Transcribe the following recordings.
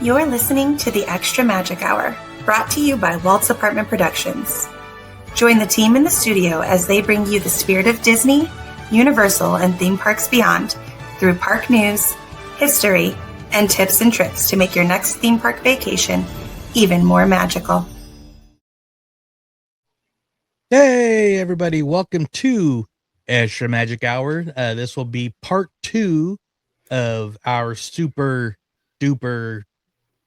You're listening to the Extra Magic Hour, brought to you by Walt's Apartment Productions. Join the team in the studio as they bring you the spirit of Disney, Universal, and theme parks beyond through park news, history, and tips and tricks to make your next theme park vacation even more magical. Hey, everybody. Welcome to Extra Magic Hour. This will be part 2 of our super duper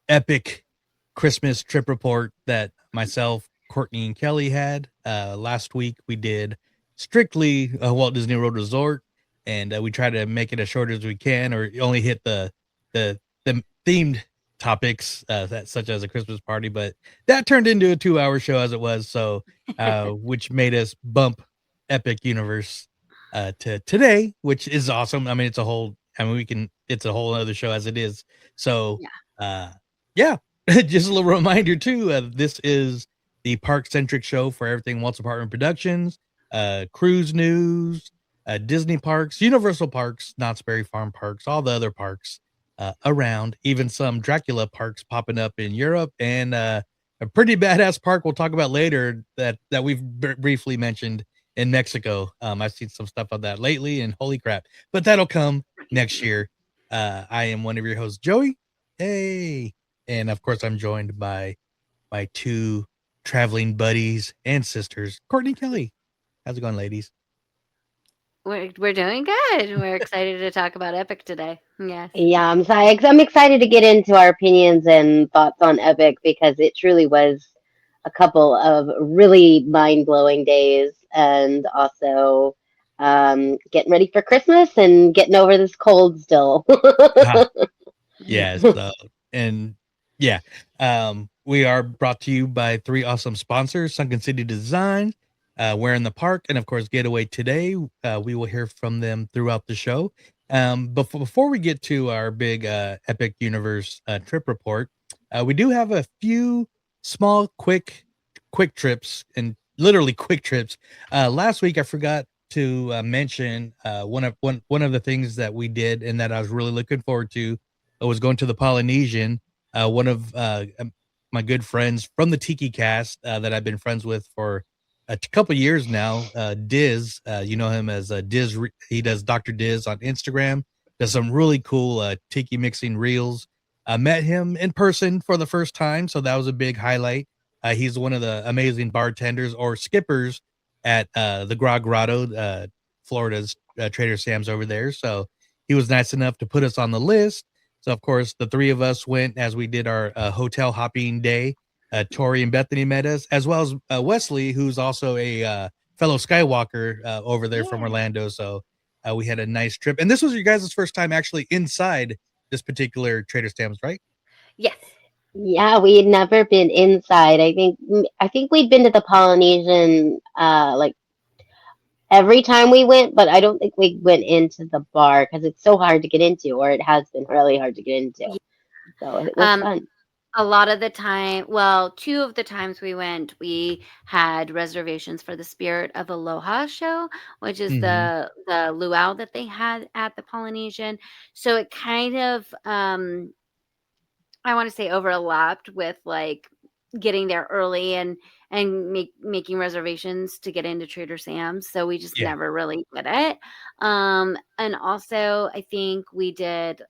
epic Christmas trip report that myself, Courtney, and Kelly had. Last week, we did strictly Walt Disney World Resort, and we try to make it as short as we can, or only hit the themed topics such as a Christmas party, but that turned into a 2-hour show as it was, so which made us bump Epic Universe to today, which is awesome. I mean, it's a whole other show as it is. So yeah. Just a little reminder too, this is the park centric show for everything Walt's Apartment Productions, cruise news, Disney parks, Universal parks, Knott's Berry Farm parks, all the other parks around, even some Dracula parks popping up in Europe, and a pretty badass park we'll talk about later that we've briefly mentioned in Mexico. I've seen some stuff on that lately, and holy crap, but that'll come next year. I am one of your hosts, Joey. Hey, and of course I'm joined by my 2 traveling buddies and sisters, Courtney, Kelly. How's it going, ladies? We're doing good. We're excited to talk about Epic today. Yes. Yeah, I'm excited to get into our opinions and thoughts on Epic because it truly was a couple of really mind-blowing days, and also getting ready for Christmas and getting over this cold still. Yes, and yeah, we are brought to you by 3 awesome sponsors: Sunken City Designs, We're in the Park, and of course Getaway Today. We will hear from them throughout the show. Before we get to our big Epic Universe trip report, we do have a few small quick trips, and literally quick trips. Last week I forgot to mention one of the things that we did and that I was really looking forward to was going to the Polynesian. One of my good friends from the Tiki Cast that I've been friends with for a couple years now, Diz, you know him as Diz. He does Dr. Diz on Instagram, does some really cool tiki mixing reels. I met him in person for the first time, so that was a big highlight. He's one of the amazing bartenders or skippers at the Grog Grotto, Florida's Trader Sam's over there. So he was nice enough to put us on the list. So, of course, the 3 of us went as we did our hotel hopping day. Tori and Bethany met us, as well as Wesley, who's also a fellow Skywalker over there from Orlando. So we had a nice trip. And this was your guys' first time actually inside this particular Trader Sam's, right? Yes. Yeah, we had never been inside. I think we'd been to the Polynesian like every time we went, but I don't think we went into the bar because it's so hard to get into, or it has been really hard to get into. So it was fun. A lot of the time, well, 2 of the times we went, we had reservations for the Spirit of Aloha show, which is the luau that they had at the Polynesian. So it kind of, I want to say, overlapped with like getting there early and making reservations to get into Trader Sam's. So we just never really did it. And also I think we did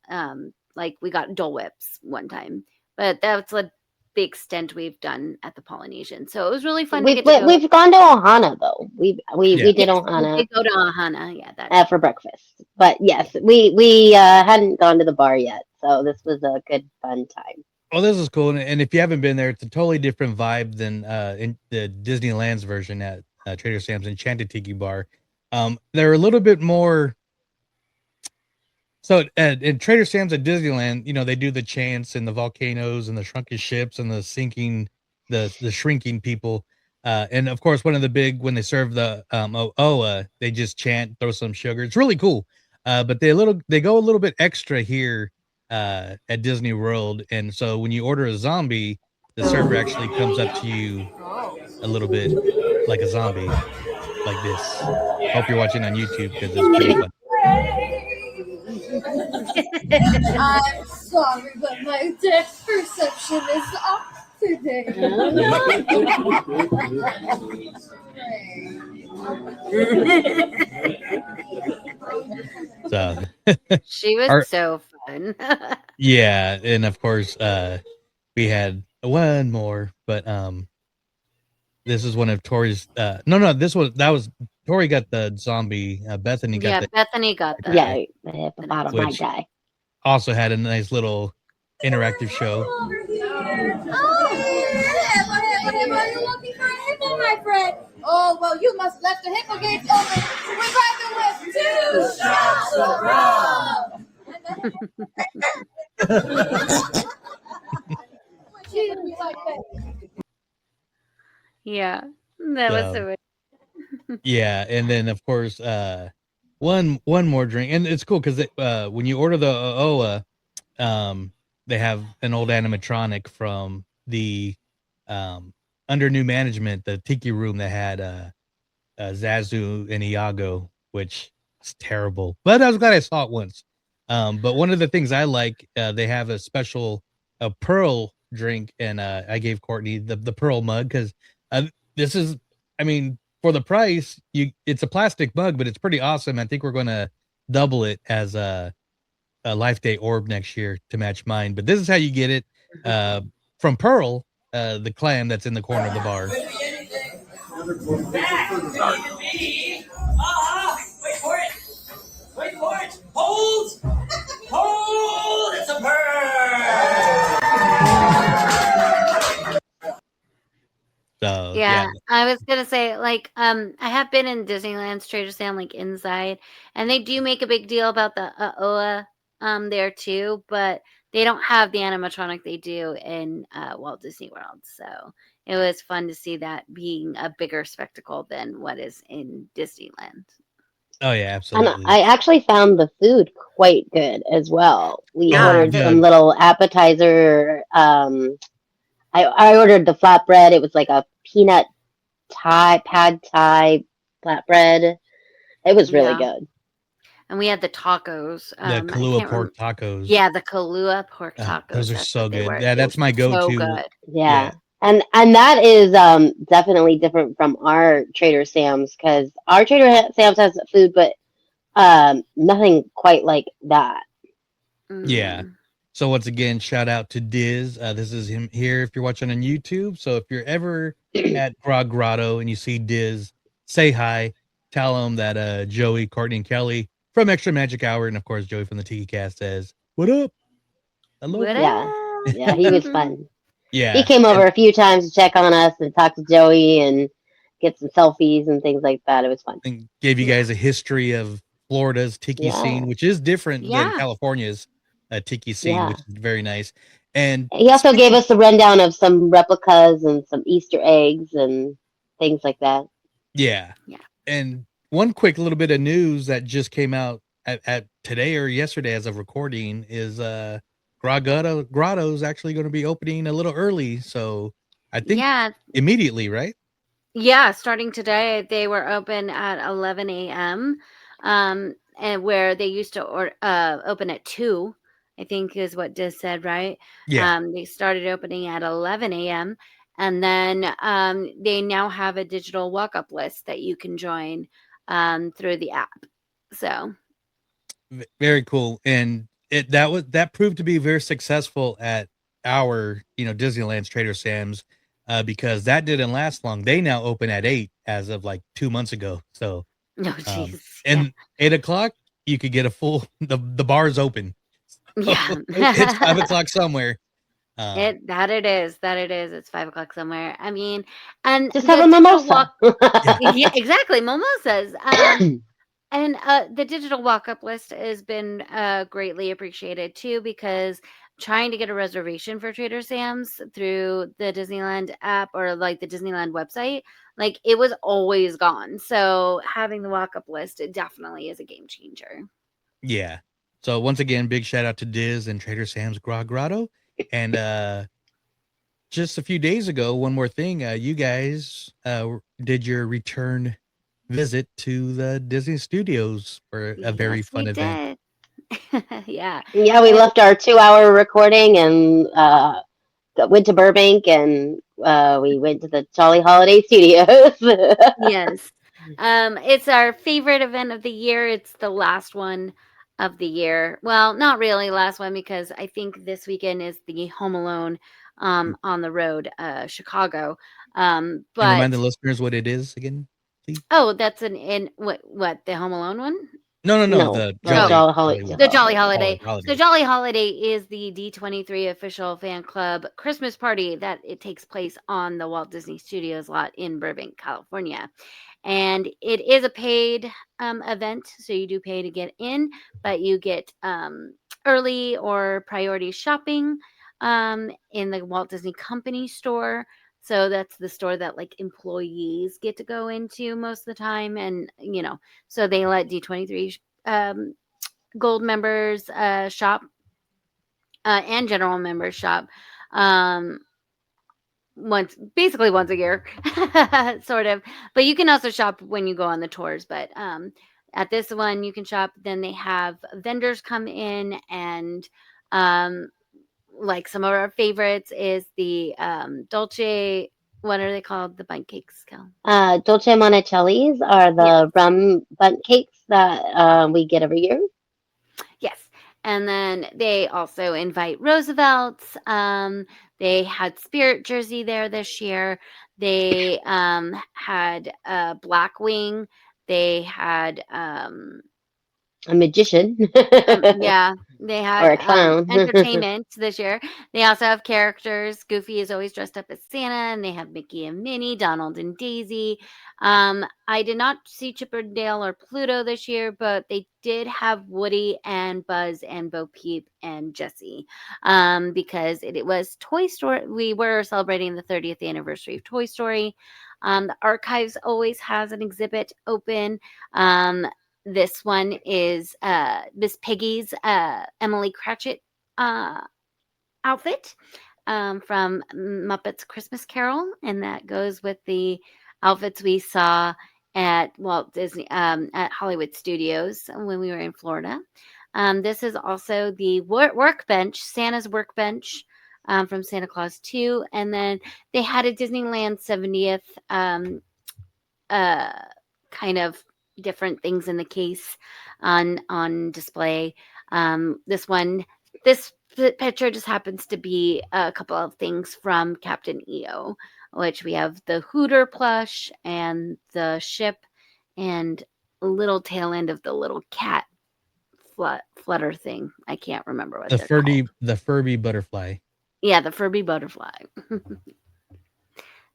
like we got Dole Whips one time, but that's a big stint we've done at the Polynesian. So it was really fun to get to go. We've gone to Ohana though. We did Ohana. We did go to Ohana, for breakfast. But yes, we hadn't gone to the bar yet, so this was a good fun time. Well, this is cool, and if you haven't been there, it's a totally different vibe than in the Disneyland's version at Trader Sam's Enchanted Tiki Bar. They're a little bit more. So in Trader Sam's at Disneyland, you know, they do the chants and the volcanoes and the shrunken ships and the sinking, the shrinking people. And of course, one of the big, when they serve the they just chant, throw some sugar. It's really cool. But they go a little bit extra here at Disney World. And so when you order a zombie, the server actually comes up to you a little bit like a zombie, like this. Hope you're watching on YouTube because it's pretty fun. I'm sorry, but my depth perception is off today. So She was Our- so fun. yeah, and of course, we had one more, but this is one of Tori's. That was Tori got the zombie. Bethany got Yeah, the Bethany got the. Yeah, the hippopotamus might Which- die. also had a nice little interactive show. Over here. Oh, hippo, you're looking for a hippo, my friend. Oh, well, you must left the hippo gates open. We're driving with 2 shots of rum. Yeah, that was so. Yeah, and then of course, one more drink, and it's cool because when you order the OA, they have an old animatronic from the under new management, the Tiki Room that had Zazu and Iago, which is terrible. But I was glad I saw it once. But one of the things I like, they have a special pearl drink, and I gave Courtney the pearl mug because this is, I mean, for the price, it's a plastic mug, but it's pretty awesome. I think we're going to double it as a Life Day orb next year to match mine. But this is how you get it from Pearl, the clan that's in the corner of the bar. Wait for it. Wait for it. Hold. It's a bird. So Yeah, I was gonna say, like, I have been in Disneyland's Trader Sam, like inside, and they do make a big deal about the OA there too, but they don't have the animatronic they do in Walt Disney World. So it was fun to see that being a bigger spectacle than what is in Disneyland. Oh yeah, absolutely. And I actually found the food quite good as well. We ordered good. some little appetizer. I ordered the flatbread. It was like a peanut pad thai flatbread. It was really good. And we had the tacos. The Kahlua pork tacos. Yeah, the Kahlua pork tacos. Those are That's so what they good. were. Yeah, that's my go-to. So good. Yeah. And that is definitely different from our Trader Sam's, because our Trader Sam's has food, but nothing quite like that. Yeah. So once again, shout out to Diz. This is him here if you're watching on YouTube. So if you're ever at Grog Grotto and you see Diz, say hi. Tell him that Joey, Courtney, and Kelly from Extra Magic Hour, and of course Joey from the Tiki Cast says, "What up?" Hello. Yeah, he was fun. Yeah, he came over a few times to check on us and talk to Joey and get some selfies and things like that. It was fun. And gave you guys a history of Florida's Tiki scene, which is different than California's Tiki scene, which is very nice. And he also gave us a rundown of some replicas and some Easter eggs and things like that. Yeah. And one quick little bit of news that just came out at today or yesterday as of recording is Grotto is actually going to be opening a little early. So I think immediately, right? Yeah, starting today, they were open at 11 a.m. And where they used to open at 2, I think is what Diz said, right? Yeah. They started opening at 11 a.m. And then they now have a digital walk-up list that you can join through the app. So very cool. And that proved to be very successful at our Disneyland's Trader Sam's because that didn't last long. They now open at 8 as of like 2 months ago. So and 8 o'clock you could get a full the bar's open. Yeah. It's 5 o'clock somewhere. It is. It's 5 o'clock somewhere. I mean, and just have a mimosa. Yeah, exactly, mimosas. And the digital walk-up list has been greatly appreciated too, because trying to get a reservation for Trader Sam's through the Disneyland app or like the Disneyland website, like it was always gone. So having the walk-up list, it definitely is a game changer. Yeah. So once again, big shout out to Diz and Trader Sam's Grog Grotto. And just a few days ago, one more thing, you guys did your return visit to the Disney Studios for a very fun event. Yeah. Yeah, we And left our 2 hour recording and went to Burbank and we went to the Jolly Holiday Studios. yes. It's our favorite event of the year. It's the last one of the year. Well, not really last one because I think this weekend is the Home Alone on the road, Chicago. And But remind the listeners what it is again, please. oh, that's an in what the Home Alone one? No. No, The the Oh, Jolly the Jolly Holiday. Holiday. So Jolly Holiday is the D23 official fan club Christmas party that it takes place on the Walt Disney Studios lot in Burbank, California. And it is a paid event, so you do pay to get in, but you get early or priority shopping in the Walt Disney Company store. So that's the store that like employees get to go into most of the time, and so they let D23 gold members shop and general members shop um, basically once a year, sort of. But you can also shop when you go on the tours. But at this one, you can shop. Then they have vendors come in and like some of our favorites is the Dolce. What are they called? The bundt cakes, Kel. Dolce Monticelli's are Yes. the rum bundt cakes that we get every year. Yes. And then they also invite Roosevelt's. They had Spirit Jersey there this year. They had Blackwing. They had A magician yeah, they or had a clown. entertainment this year. They also have characters. Goofy is always dressed up as Santa, and they have Mickey and Minnie, Donald and Daisy. I did not see Chip and Dale or Pluto this year, but they did have Woody and Buzz and Bo Peep and Jessie. Because it was Toy Story. We were celebrating the 30th anniversary of Toy Story. The archives always has an exhibit open. This one is Miss Piggy's Emily Cratchit outfit from Muppets Christmas Carol, and that goes with the outfits we saw at Walt Disney at Hollywood Studios when we were in Florida. This is also the workbench, Santa's workbench from Santa Claus 2, and then they had a Disneyland 70th kind of different things in the case on display. This picture just happens to be a couple of things from Captain EO, which we have the Hooter plush and the ship and a little tail end of the little cat flutter thing. I can't remember what they're called. The Furby butterfly. Yeah, the Furby butterfly.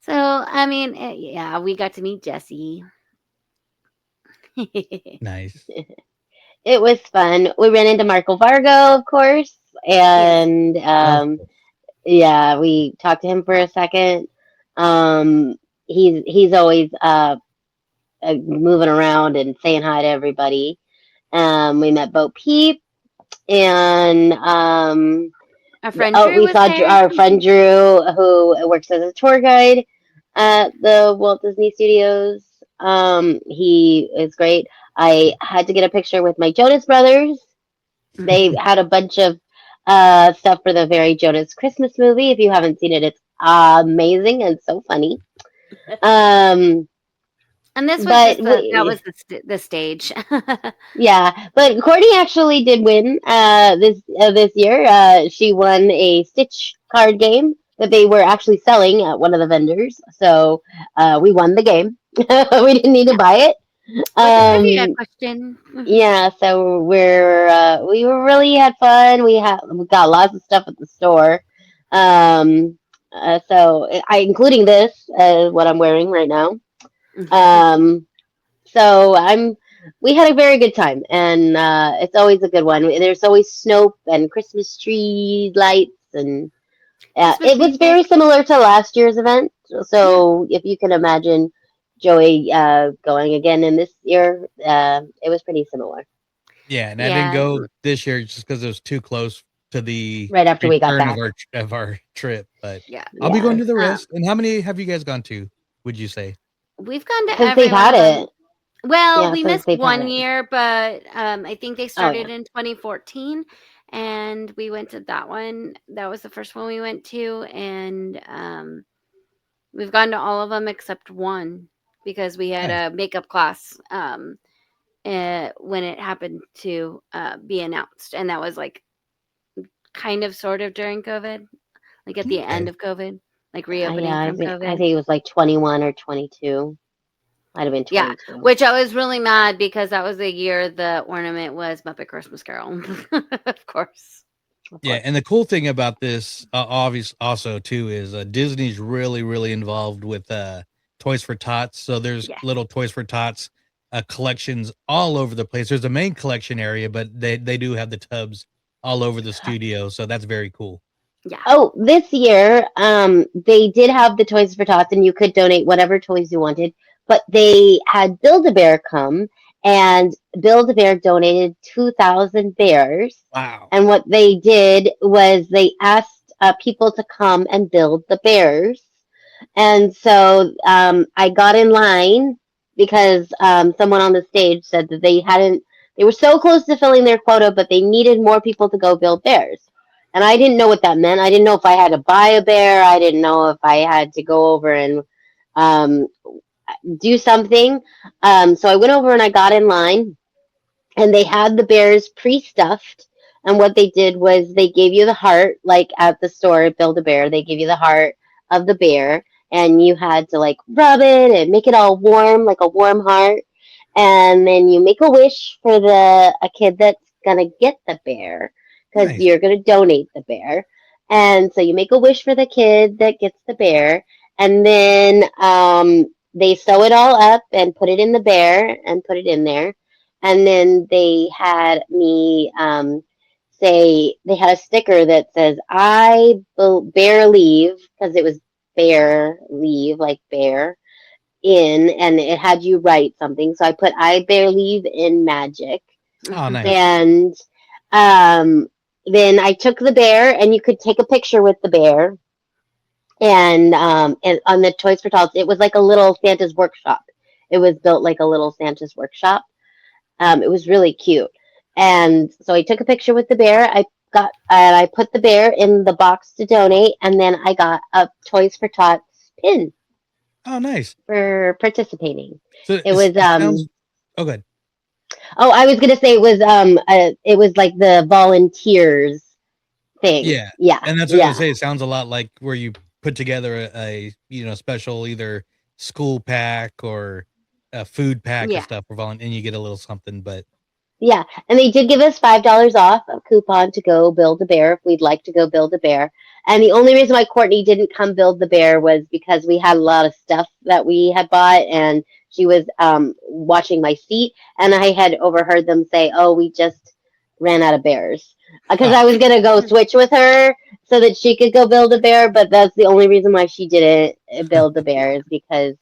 So, I mean, yeah, we got to meet Jessie. Nice. It was fun. We ran into Marco Vargo, of course, and yeah, we talked to him for a second. He's always moving around and saying hi to everybody. We met Bo Peep, and Our friend Drew we was saw there. our friend Drew, who works as a tour guide at the Walt Disney Studios. He is great. I had to get a picture with my Jonas Brothers. They had a bunch of stuff for the Very Jonas Christmas movie. If you haven't seen it, it's amazing and so funny. And this was but that was the stage. Yeah, but Courtney actually did win this year. She won a Stitch card game that they were actually selling at one of the vendors. So we won the game. We didn't need to buy it. Trivia question. Yeah, so we really had fun. We got lots of stuff at the store. So including this, what I'm wearing right now. So we had a very good time, and it's always a good one. There's always snow and Christmas tree lights, and it was very similar to last year's event. So if you can imagine Joey going again in this year, it was pretty similar. Yeah, and I didn't go this year just because it was too close to the right after we got back of our trip. But yeah, I'll be going to the rest. And how many have you guys gone to? Would you say? We've gone to since they've had it? Well, Yeah, we so missed they've had one it. year, but I think they Oh, started yeah. in 2014, and we went to that one. That was the first one we went to, and we've gone to all of them except one because we had Nice. a makeup class when it happened to be announced, and that was like kind of sort of during COVID, like at the end Okay. of COVID, like Yeah, reopening I from think COVID. it was like 21 or 22. Might have been Yeah, 22. which I was really mad because that was the year the ornament was Muppet Christmas Carol. Of course. Of Yeah, course. and the cool thing about this, obvious also too, is Disney's really involved with Toys for Tots. So there's Yeah. little Toys for Tots collections all over the place. There's a main collection area, but they do have the tubs all over the studio. So that's very cool. Yeah. Oh, this year, they did have the Toys for Tots, and you could donate whatever toys you wanted. But they had Build-A-Bear come, and Build-A-Bear donated 2,000 bears. Wow. And what they did was they asked people to come and build the bears. And so I got in line because someone on the stage said that they were so close to filling their quota, but they needed more people to go build bears. And I didn't know what that meant. I didn't know if I had to buy a bear. I didn't know if I had to go over and do something. So I went over and I got in line, and they had the bears pre-stuffed. And what they did was they gave you the heart, like at the store, Build-A-Bear. They give you the heart of the bear, and you had to like rub it and make it all warm, like a warm heart. And then you make a wish for a kid that's gonna get the bear, because Nice. you're gonna donate the bear. And so you make a wish for the kid that gets the bear, and then they sew it all up and put it in the bear and put it in there. And then they had me say, they had a sticker that says, I bear leave, because it was bear leave, like bear in, and it had you write something. So I put, I bear leave in magic. Oh, nice. And then I took the bear, and you could take a picture with the bear. And on the Toys for Tots, it was like a little Santa's workshop. It was built like a little Santa's workshop. It was really cute. And so I took a picture with the bear. I put the bear in the box to donate, and then I got a Toys for Tots pin Oh, nice. for participating. So It was oh, good. Oh, I was gonna say it was like the volunteers thing. Yeah. Yeah. And that's what I Yeah. was gonna say. It sounds a lot like where you put together a special either school pack or a food pack or Yeah. stuff for volunteer, and you get a little something. But Yeah, and they did give us $5 off a coupon to go build a bear if we'd like to go build a bear. And the only reason why Courtney didn't come build the bear was because we had a lot of stuff that we had bought, and she was watching my seat, and I had overheard them say, "Oh, we just ran out of bears," because I was gonna go switch with her so that she could go build a bear. But that's the only reason why she didn't build the bear, is because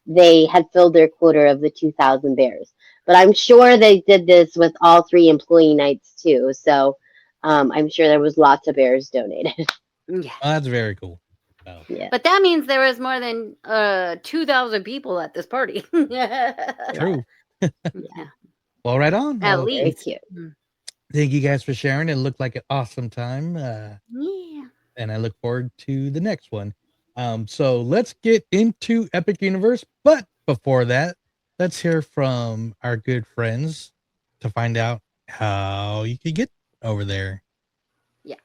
they had filled their quota of the 2,000 bears. But I'm sure they did this with all 3 employee nights too. So I'm sure there was lots of bears donated. Yeah. that's very cool. Oh. Yeah. But that means there was more than 2,000 people at this party. True. Yeah. Well, right on. At Well, Very least. cute. thank you guys for sharing. It looked like an awesome time. Yeah. And I look forward to the next one. So let's get into Epic Universe. But before that, let's hear from our good friends to find out how you can get over there. Yeah.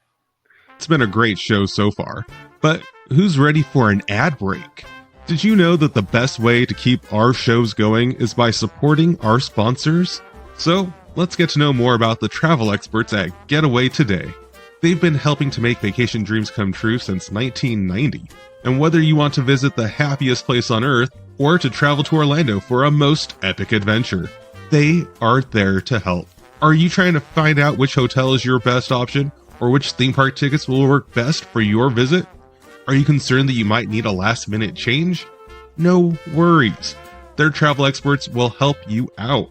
It's been a great show so far, but who's ready for an ad break? Did you know that the best way to keep our shows going is by supporting our sponsors? So let's get to know more about the travel experts at Getaway Today. They've been helping to make vacation dreams come true since 1990. And whether you want to visit the happiest place on earth or to travel to Orlando for a most epic adventure, they are there to help. Are you trying to find out which hotel is your best option or which theme park tickets will work best for your visit? Are you concerned that you might need a last-minute change? No worries. Their travel experts will help you out.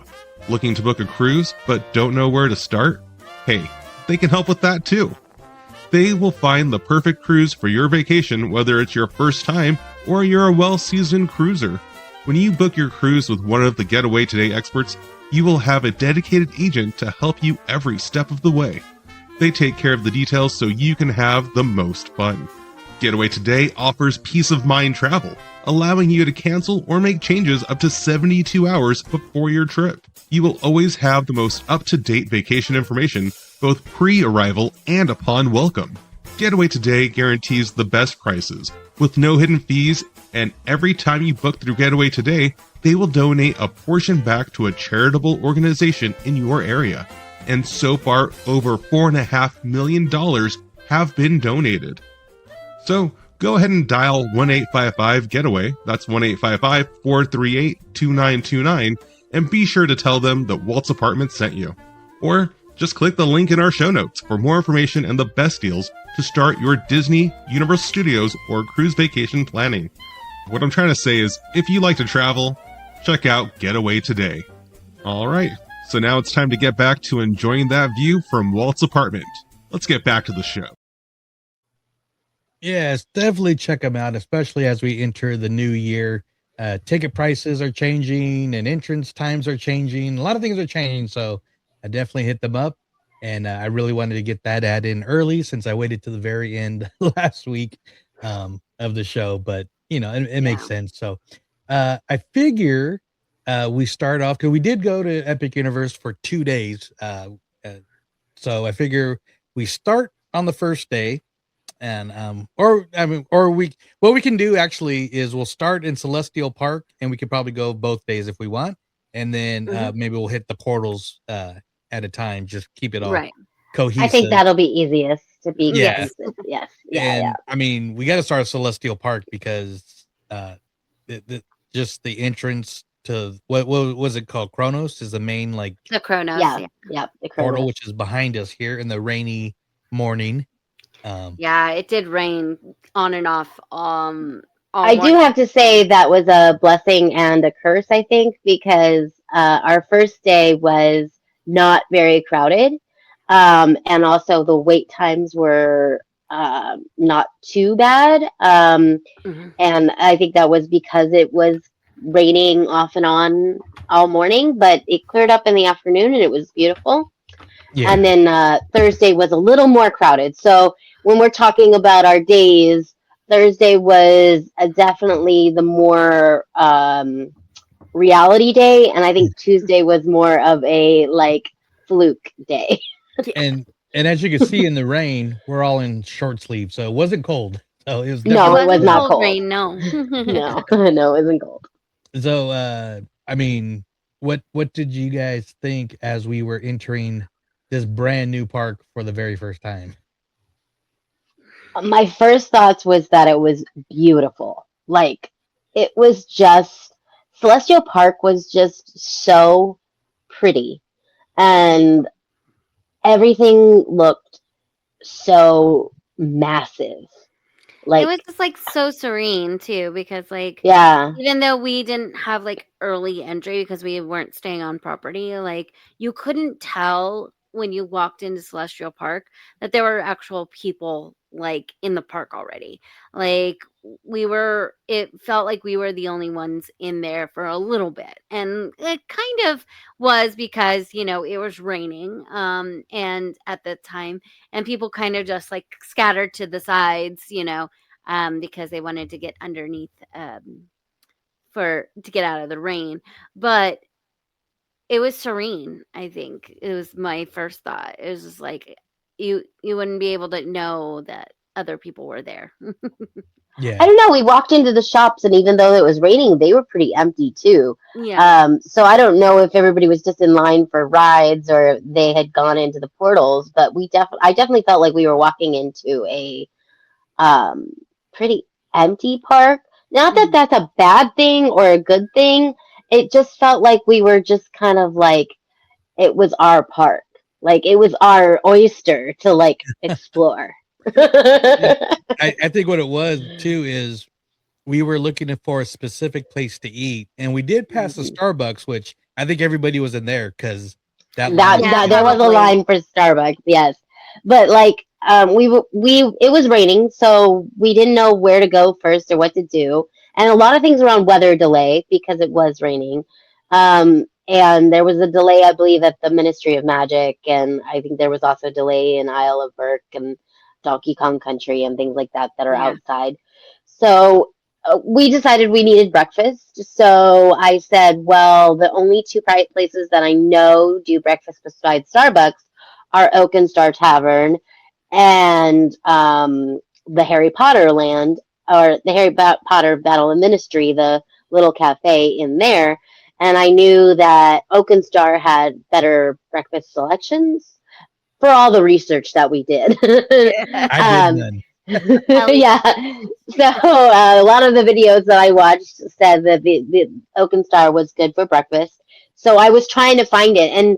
Looking to book a cruise but don't know where to start? Hey, they can help with that too. They will find the perfect cruise for your vacation, whether it's your first time or you're a well-seasoned cruiser. When you book your cruise with one of the Getaway Today experts, you will have a dedicated agent to help you every step of the way. They take care of the details so you can have the most fun. Getaway Today offers peace of mind travel, allowing you to cancel or make changes up to 72 hours before your trip. You will always have the most up-to-date vacation information, both pre-arrival and upon welcome. Getaway Today guarantees the best prices, with no hidden fees, and every time you book through Getaway Today, they will donate a portion back to a charitable organization in your area. And so far, over $4.5 million have been donated. So go ahead and dial 1-855-GETAWAY, that's 1-855-438-2929, and be sure to tell them that Walt's Apartment sent you. Or just click the link in our show notes for more information and the best deals to start your Disney, Universal Studios, or cruise vacation planning. What I'm trying to say is, if you like to travel, check out Getaway Today. Alright, so now it's time to get back to enjoying that view from Walt's apartment. Let's get back to the show. Yes, definitely check them out, especially as we enter the new year. Ticket prices are changing and entrance times are changing. A lot of things are changing, so I definitely hit them up. And I really wanted to get that ad in early since I waited to the very end last week of the show. But, you know, it makes sense. So I figure we start off, because we did go to Epic Universe for 2 days. So I figure we start on the first day. And what we can do actually is we'll start in Celestial Park, and we could probably go both days if we want, and then maybe we'll hit the portals at a time. Just keep it all cohesive. I think that'll be easiest to be cohesive. Yes. I mean, we got to start at Celestial Park because just the entrance to what was it called? Kronos is the main the Kronos. The Kronos portal, which is behind us here in the rainy morning. It did rain on and off. I do have to say that was a blessing and a curse, I think, because our first day was not very crowded. And also the wait times were not too bad. And I think that was because it was raining off and on all morning, but it cleared up in the afternoon and it was beautiful. Yeah. And then Thursday was a little more crowded. So when we're talking about our days, Thursday was definitely the more reality day. And I think Tuesday was more of a fluke day. And as you can see in the rain, we're all in short sleeves. So it wasn't cold. So it was it was not cold. Rain, no. No, it wasn't cold. So, I mean, what did you guys think as we were entering this brand new park for the very first time? My first thoughts was that it was beautiful. It was just, Celestial Park was just so pretty. And everything looked so massive. It was just so serene too, because even though we didn't have early entry because we weren't staying on property, you couldn't tell when you walked into Celestial Park that there were actual people in the park already. It felt like we were the only ones in there for a little bit, and it kind of was because it was raining and at the time, and people kind of just scattered to the sides because they wanted to get underneath to get out of the rain. But it was serene. I think it was my first thought. It was just you wouldn't be able to know that other people were there. Yeah. I don't know. We walked into the shops, and even though it was raining, they were pretty empty too. Yeah. So I don't know if everybody was just in line for rides or they had gone into the portals, but I definitely felt like we were walking into a pretty empty park. Not that that's a bad thing or a good thing. It just felt like we were just kind of it was our park. It was our oyster to explore. I think what it was too is we were looking for a specific place to eat, and we did pass the Starbucks, which I think everybody was in there because there was a line for Starbucks, yes. But it was raining, so we didn't know where to go first or what to do. and a lot of things were on weather delay because it was raining. And there was a delay, I believe, at the Ministry of Magic, and I think there was also a delay in Isle of Berk and Donkey Kong Country and things like that are Yeah. outside. So we decided we needed breakfast. So I said, well, the only two places that I know do breakfast besides Starbucks are Oak and Star Tavern and the Harry Potter land, or the Harry Potter Battle and Ministry, the little cafe in there. And I knew that Oak and Star had better breakfast selections for all the research that we did. I did none. Yeah. So a lot of the videos that I watched said that the Oak and Star was good for breakfast. So I was trying to find it, and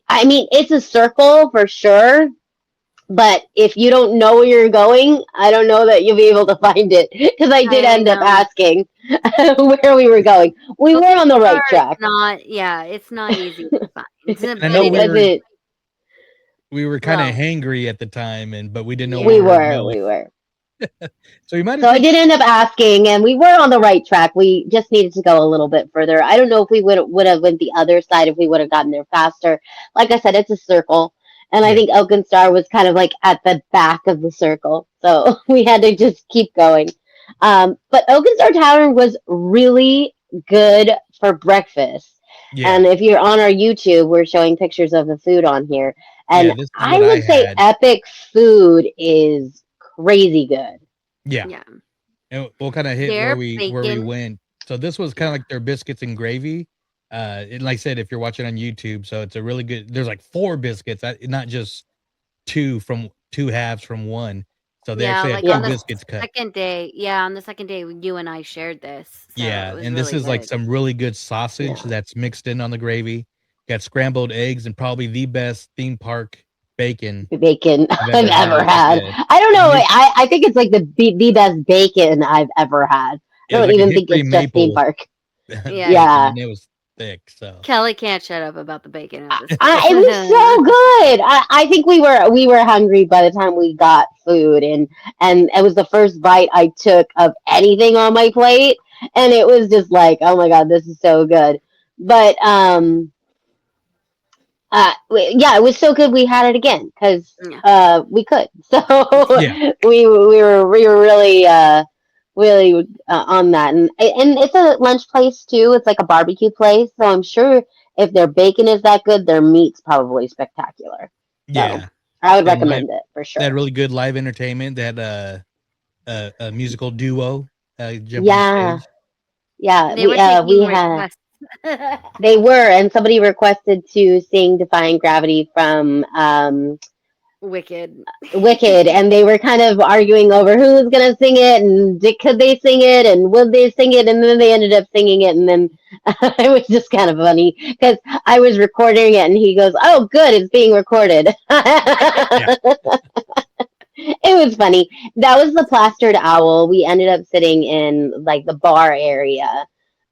I mean, it's a circle for sure. But if you don't know where you're going, I don't know that you'll be able to find it, because I did end up asking where we were going. We were on the right track. It's not easy to find. I know we were kind of hangry at the time, but we didn't know we were. So you might. So I did end up asking, and we were on the right track. We just needed to go a little bit further. I don't know if we would have went the other side if we would have gotten there faster. Like I said, it's a circle. And I think Oak and Star was kind of like at the back of the circle. So we had to just keep going. But Oak and Star Tavern was really good for breakfast. Yeah. And if you're on our YouTube, we're showing pictures of the food on here. And I would say Epic food is crazy good. Yeah. And we'll kind of hit where we went. So this was kind of like their biscuits and gravy. And like I said, if you're watching on YouTube, so it's a really good. There's like 4 biscuits, not just two halves from one. So they actually had 2 biscuits cut. On the second day, you and I shared this. So and this is like some really good sausage that's mixed in on the gravy. Got scrambled eggs and probably the best theme park bacon I've ever had. I don't know. I think it's like the best bacon I've ever had. I don't even think it's just theme park. Yeah. And it was thick. So Kelly can't shut up about the bacon. It was so good. I think we were hungry by the time we got food, and it was the first bite I took of anything on my plate, and it was just like, oh my god, this is so good. But it was so good we had it again because we could. So we were really on that, and it's a lunch place too. It's like a barbecue place, so I'm sure if their bacon is that good, their meat's probably spectacular. So I would recommend it for sure. They had really good live entertainment. They had a musical duo. Yeah. We had. They were, and somebody requested to sing "Defying Gravity" from Wicked, and they were kind of arguing over who was gonna sing it, and could they sing it, and would they sing it, and then they ended up singing it, and then it was just kind of funny because I was recording it, and he goes, "Oh, good, it's being recorded." It was funny. That was the Plastered Owl. We ended up sitting in like the bar area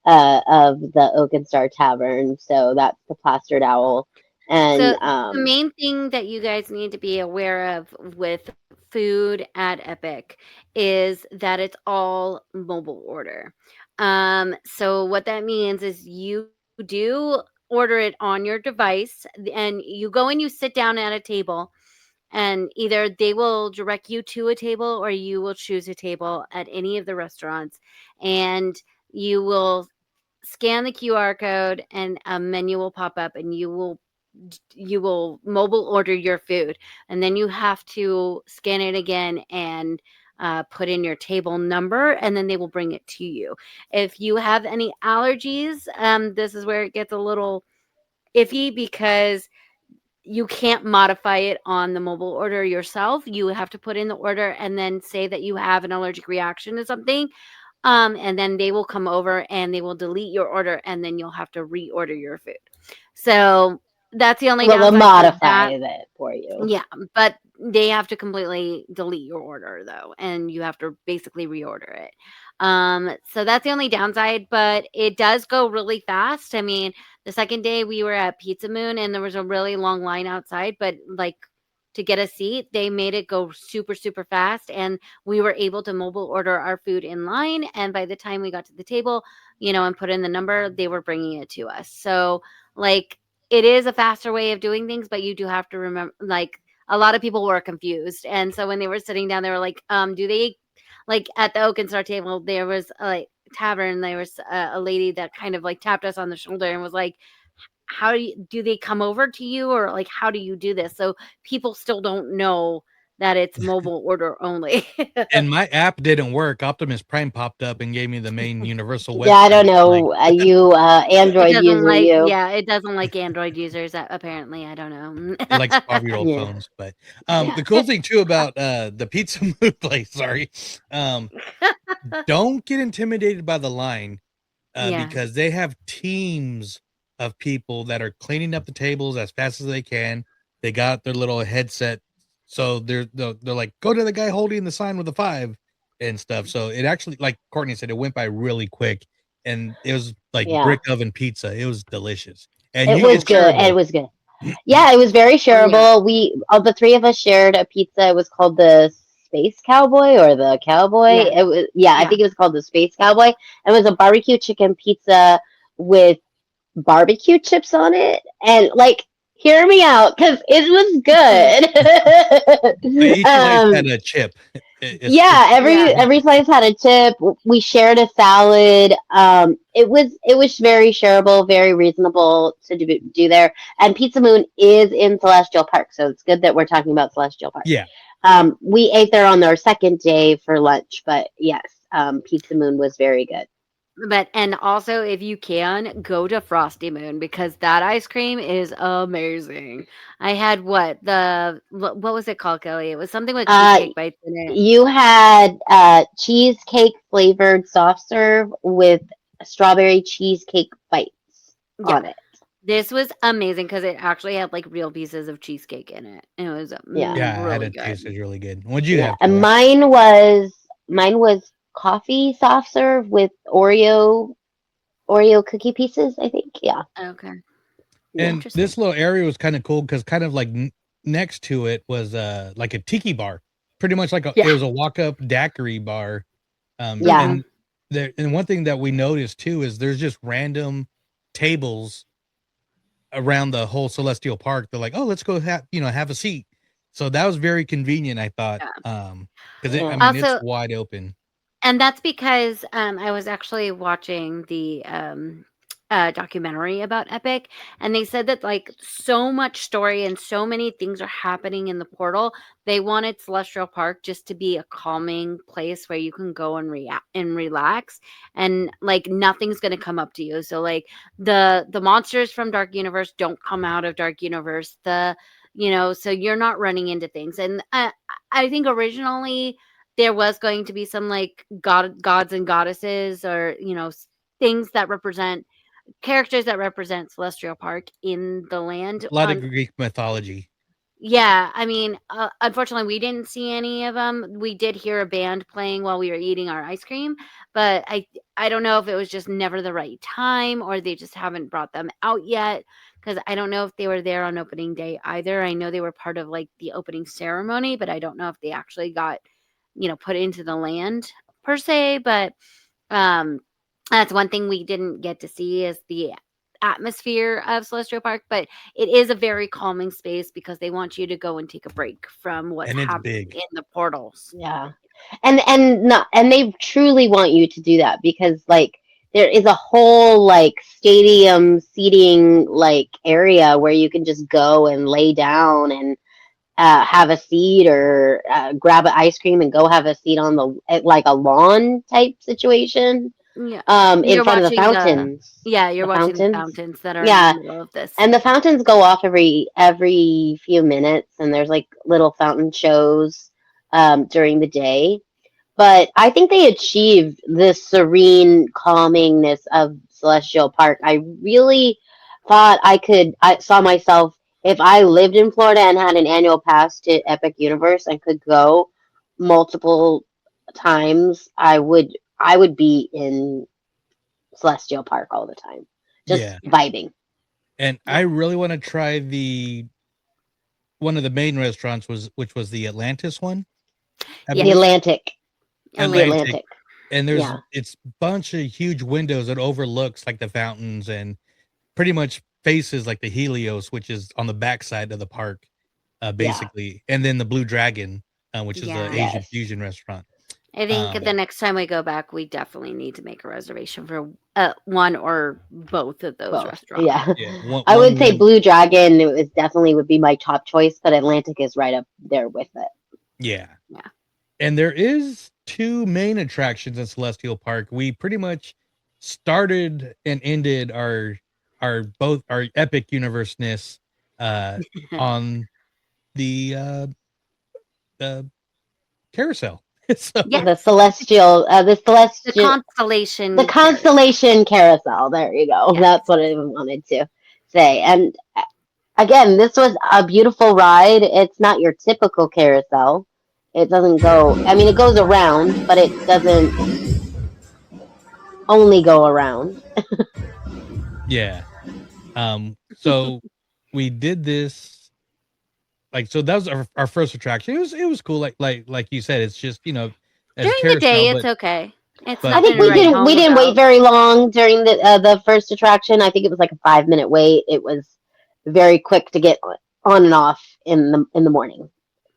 of the Oak and Star Tavern, so that's the Plastered Owl. And so the main thing that you guys need to be aware of with food at Epic is that it's all mobile order. So what that means is you do order it on your device, and you go and you sit down at a table, and either they will direct you to a table or you will choose a table at any of the restaurants, and you will scan the QR code and a menu will pop up, and you will mobile order your food, and then you have to scan it again and put in your table number, and then they will bring it to you. If you have any allergies, this is where it gets a little iffy because you can't modify it on the mobile order yourself. You have to put in the order and then say that you have an allergic reaction to something. And then they will come over and they will delete your order, and then you'll have to reorder your food. So that's the only downside. They'll modify it for you. Yeah, but they have to completely delete your order though, and you have to basically reorder it. So that's the only downside, but it does go really fast. I mean, the second day we were at Pizza Moon and there was a really long line outside, but like to get a seat, they made it go super, super fast. And we were able to mobile order our food in line. And by the time we got to the table, and put in the number, they were bringing it to us. So, like, it is a faster way of doing things, but you do have to remember, like, a lot of people were confused. And so when they were sitting down, they were like, do they, like, at the Oak and Star table, there was tavern, there was a lady that kind of like tapped us on the shoulder and was like, how do they come over to you, or like, how do you do this? So people still don't know that it's mobile order only. And my app didn't work. Optimus Prime popped up and gave me the main Universal website. Yeah, I don't know. You Android user, it doesn't like Android users, apparently. I don't know. It likes 5-year-old phones. But the cool thing too about the Pizza Moon place, don't get intimidated by the line, because they have teams of people that are cleaning up the tables as fast as they can. They got their little headset, so they're like, go to the guy holding the sign with the 5 and stuff. So it actually, like Courtney said, it went by really quick, and it was like brick oven pizza. It was delicious, and it was good. It was good. Yeah, it was very shareable. We all the 3 of us shared a pizza. It was called the Space Cowboy or the Cowboy. It was I think it was called the Space Cowboy. It was a barbecue chicken pizza with barbecue chips on it, and like, hear me out, because it was good. Each slice had a chip. Every slice had a chip. We shared a salad. It was very shareable, very reasonable to do there. And Pizza Moon is in Celestial Park, so it's good that we're talking about Celestial Park. Yeah. We ate there on our second day for lunch, but yes, Pizza Moon was very good. And also, if you can, go to Frosty Moon, because that ice cream is amazing. I had what was it called, Kelly? It was something with cheesecake bites in it. You had cheesecake flavored soft serve with strawberry cheesecake bites on it. This was amazing because it actually had like real pieces of cheesecake in it. It was really good. Tasted really good. What'd you have? And mine was coffee soft serve with Oreo cookie pieces, I think. Yeah. Okay. And this little area was kind of cool because kind of like next to it was like a tiki bar, pretty much like it was a walk up daiquiri bar. And one thing that we noticed too is there's just random tables around the whole Celestial Park. They're like, oh, let's go have a seat. So that was very convenient, I thought, because it's wide open. And that's because I was actually watching the documentary about Epic, and they said that like so much story and so many things are happening in the portal. They wanted Celestial Park just to be a calming place where you can go and relax, and like nothing's going to come up to you. So like the monsters from Dark Universe don't come out of Dark Universe. So you're not running into things. And I think originally there was going to be some like gods and goddesses, or things that represent characters that represent Celestial Park in the land. A lot of Greek mythology. Yeah, I mean, unfortunately, we didn't see any of them. We did hear a band playing while we were eating our ice cream, but I don't know if it was just never the right time, or they just haven't brought them out yet, because I don't know if they were there on opening day either. I know they were part of like the opening ceremony, but I don't know if they actually got put into the land per se. But that's one thing we didn't get to see, is the atmosphere of Celestial Park. But it is a very calming space because they want you to go and take a break from what's happening in the portals. Yeah, and they truly want you to do that, because like there is a whole like stadium seating like area where you can just go and lay down and have a seat, or grab an ice cream and go have a seat on like a lawn type situation. Yeah. In front of the fountains. You're watching the fountains that are in the middle of this. And the fountains go off every few minutes, and there's like little fountain shows during the day. But I think they achieved this serene calmingness of Celestial Park. I really thought I saw myself, if I lived in Florida and had an annual pass to Epic Universe and could go multiple times, I would be in Celestial Park all the time, just vibing. And I really want to try the one of the main restaurants which was the Atlantis one. Yeah. The believe? Atlantic. The Atlantic. Atlantic. And there's Yeah. it's bunch of huge windows that overlooks like the fountains and pretty much faces like the Helios, which is on the backside of the park, basically. And then the Blue Dragon, which is the Yeah. Asian fusion restaurant. I think the next time we go back, we definitely need to make a reservation for one or both of those Both. restaurants. Yeah. Yeah, I would say Blue Dragon is definitely would be my top choice, but Atlantic is right up there with it. Yeah. Yeah. And there is 2 main attractions in Celestial Park. We pretty much started and ended our epic universeness on the carousel. So, Yeah. The celestial, The constellation carousel. There you go. Yes. That's what I wanted to say. And again, this was a beautiful ride. It's not your typical carousel. It doesn't go. I mean, it goes around, but it doesn't only go around. yeah. So we did this. Like, so that was our first attraction. It was cool. Like you said, it's just, you know, during the day, it's okay. It's but- I think we didn't wait very long during the first attraction. I think it was like a 5-minute wait. It was very quick to get on and off in the morning.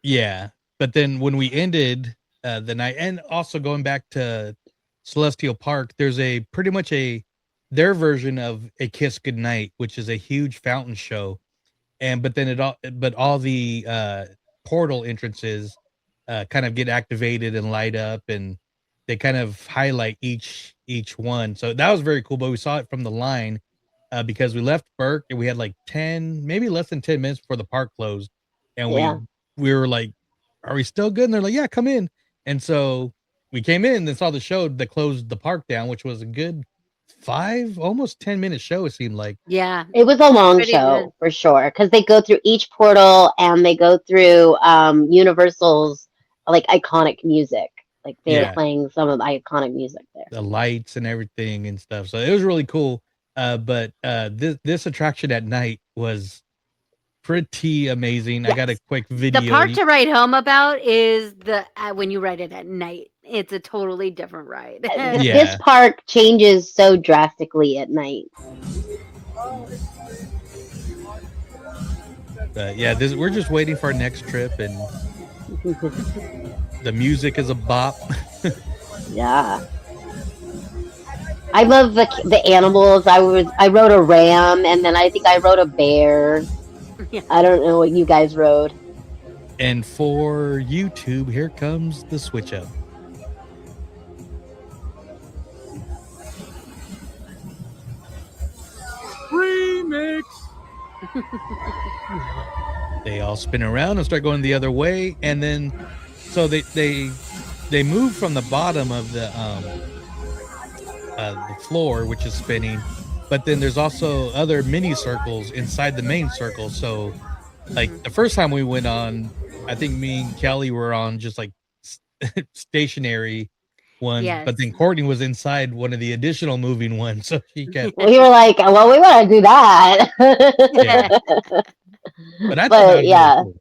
Yeah, but then when we ended the night, and also going back to Celestial Park, there's pretty much their version of a Kiss Goodnight, which is a huge fountain show, but all the portal entrances kind of get activated and light up, and they kind of highlight each one. So that was very cool. But we saw it from the line because we left Burke and we had like 10, maybe less than 10 minutes before the park closed, and we were like, "Are we still good?" And they're like, "Yeah, come in." And so we came in and saw the show that closed the park down, which was a good almost 10-minute show. It seemed like. Yeah, it was a long show for sure because they go through each portal and they go through Universal's like iconic music. Like they're playing some of the iconic music there. The lights and everything and stuff. So it was really cool. But this attraction at night was pretty amazing. Yes. I got a quick video. The part to write home about is when you ride it at night. It's a totally different ride. This park changes so drastically at night. Yeah, we're just waiting for our next trip, and the music is a bop. Yeah. I love the animals. I rode a ram, and then I think I rode a bear. Yeah. I don't know what you guys rode. And for YouTube, here comes the switch up. Remix. They all spin around and start going the other way, and then so they move from the bottom of the floor, which is spinning, but then there's also other mini circles inside the main circle. So like the first time we went on, I think me and Kelly were on just like stationary ones, but then Courtney was inside one of the additional moving ones. So she kept. We were like, well, we want to do that. But I thought really cool.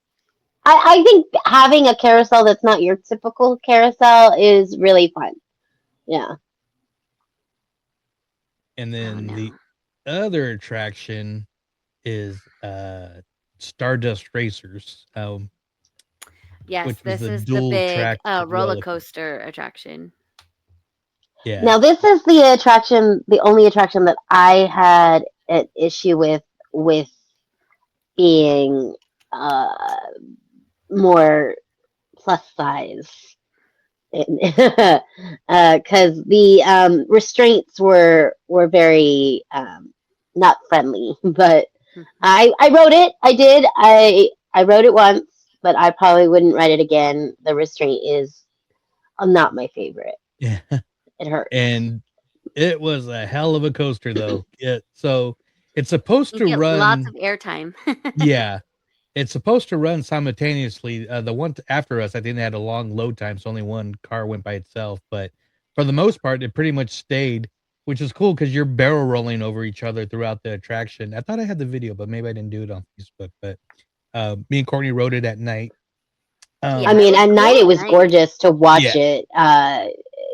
I think having a carousel that's not your typical carousel is really fun. Yeah. And then the other attraction is Stardust Racers. Yes, this is the big roller coaster attraction. Yeah. Now this is the only attraction that I had an issue with being more plus size, because the restraints were very not friendly. But I rode it. I did. I rode it once, but I probably wouldn't ride it again. The restraint is not my favorite. Yeah. It hurt. And it was a hell of a coaster, though. So it's supposed to run lots of airtime. Yeah, it's supposed to run simultaneously. The one after us, I think they had a long load time, so only one car went by itself. But for the most part, it pretty much stayed, which is cool because you're barrel rolling over each other throughout the attraction. I thought I had the video, but maybe I didn't do it on Facebook. But Me and Courtney rode it at night. I mean, at night it was gorgeous to watch it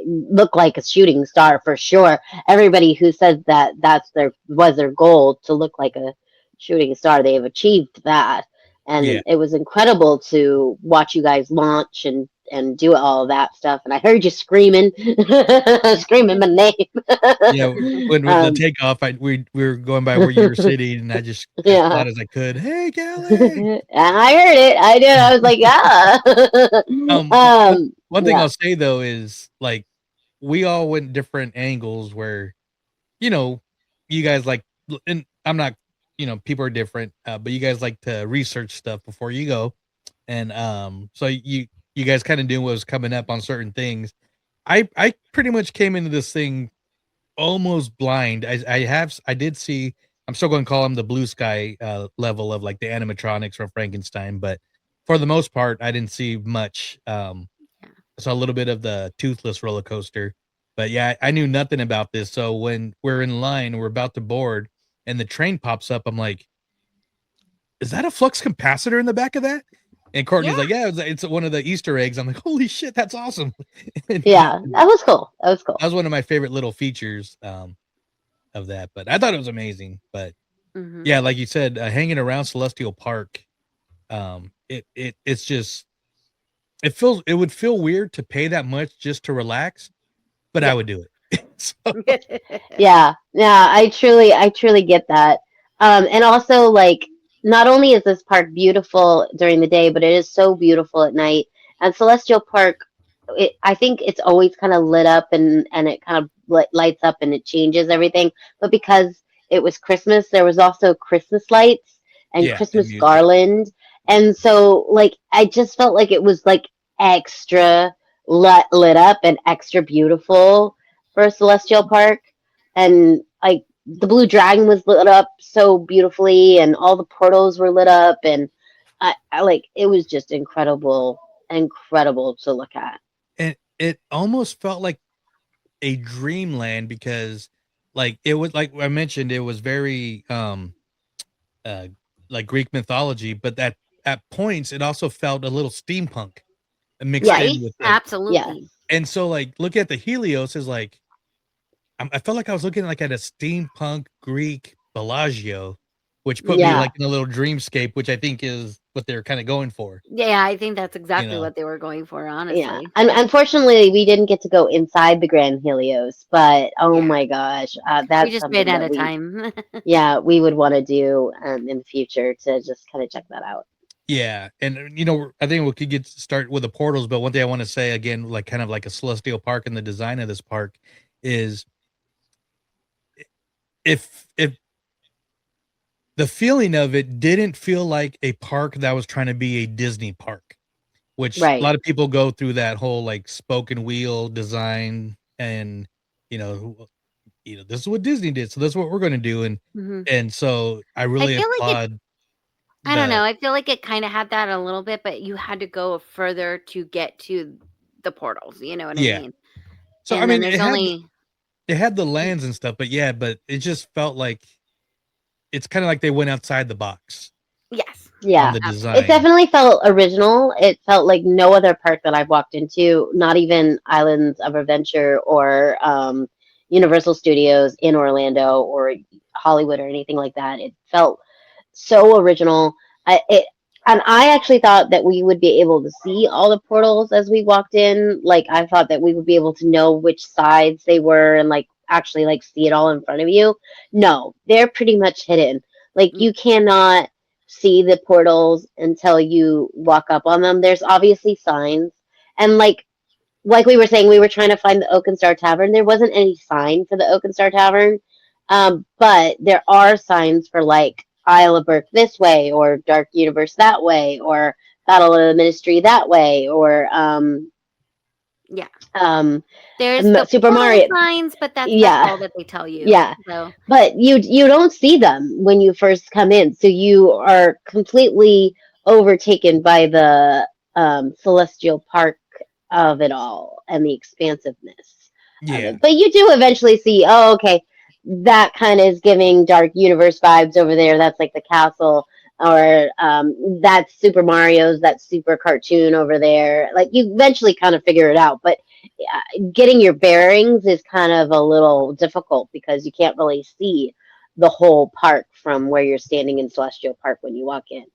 look like a shooting star for sure. Everybody who says that was their goal to look like a shooting star, they have achieved that. And it was incredible to watch you guys launch and do all of that stuff. And I heard you screaming, screaming my name. When the takeoff, we were going by where you were sitting, and I just as loud as I could, "Hey, Kelly!" I heard it. I did. I was like, One thing I'll say though is like we all went different angles where, you guys like, and I'm not, people are different, but you guys like to research stuff before you go, and so you guys kind of knew what was coming up on certain things. I pretty much came into this thing almost blind. I did see. I'm still going to call them the blue sky level of like the animatronics from Frankenstein, but for the most part, I didn't see much. I saw a little bit of the toothless roller coaster, but I knew nothing about this. So when we're in line, we're about to board, and the train pops up, I'm like, "Is that a flux capacitor in the back of that?" And Courtney's like, "Yeah, it's one of the Easter eggs." I'm like, "Holy shit, that's awesome!" That was cool. That was one of my favorite little features of that. But I thought it was amazing. But like you said, hanging around Celestial Park, it's just. It would feel weird to pay that much just to relax, but I would do it. I truly get that. And also, like, not only is this park beautiful during the day, but it is so beautiful at night. And Celestial Park, I think it's always kind of lit up and it kind of lights up and it changes everything. But because it was Christmas, there was also Christmas lights and Christmas garland. And so, like, I just felt like it was, like, extra lit up and extra beautiful for Celestial Park. And, like, the Blue Dragon was lit up so beautifully, and all the portals were lit up. And, I like, it was just incredible to look at. And it almost felt like a dreamland because, like, it was, like I mentioned, it was very, like Greek mythology, but that at points it also felt a little steampunk mixed in with it. Absolutely. And so like look at the Helios is like I felt like I was looking like at a steampunk Greek Bellagio, which put me like in a little dreamscape, which I think is what they're kind of going for. Yeah, I think that's exactly what they were going for, honestly. Yeah. And unfortunately, we didn't get to go inside the Grand Helios, but oh my gosh, that's we just made at a time. We would want to do in the future to just kind of check that out. Yeah, and I think we could get start with the portals, but one thing I want to say again, like kind of like a Celestial Park and the design of this park is if the feeling of it didn't feel like a park that was trying to be a Disney park, which a lot of people go through that whole like spoke and wheel design and this is what Disney did, so that's what we're going to do, and so I really applaud. I don't know. I feel like it kind of had that a little bit, but you had to go further to get to the portals. You know what I mean? So and I mean, it had the lands and stuff, but but it just felt like it's kind of like they went outside the box. Yes. Yeah. The design. It definitely felt original. It felt like no other park that I've walked into, not even Islands of Adventure or Universal Studios in Orlando or Hollywood or anything like that. It felt so original. And I actually thought that we would be able to see all the portals as we walked in. Like, I thought that we would be able to know which sides they were and, like, actually, like, see it all in front of you. No, they're pretty much hidden. Like, you cannot see the portals until you walk up on them. There's obviously signs. And, like we were saying, we were trying to find the Oak and Star Tavern. There wasn't any sign for the Oak and Star Tavern. But there are signs for, like, Isle of Burke this way, or Dark Universe that way, or Battle of the Ministry that way, or there's the Super Mario signs, but that's all that they tell you. Yeah. So. But you don't see them when you first come in, so you are completely overtaken by the Celestial Park of it all and the expansiveness of it. But you do eventually see, oh, okay, that kind of is giving Dark Universe vibes over there. That's like the castle. or that's Super Mario's, that's Super Cartoon over there. Like you eventually kind of figure it out, but getting your bearings is kind of a little difficult because you can't really see the whole park from where you're standing in Celestial Park when you walk in.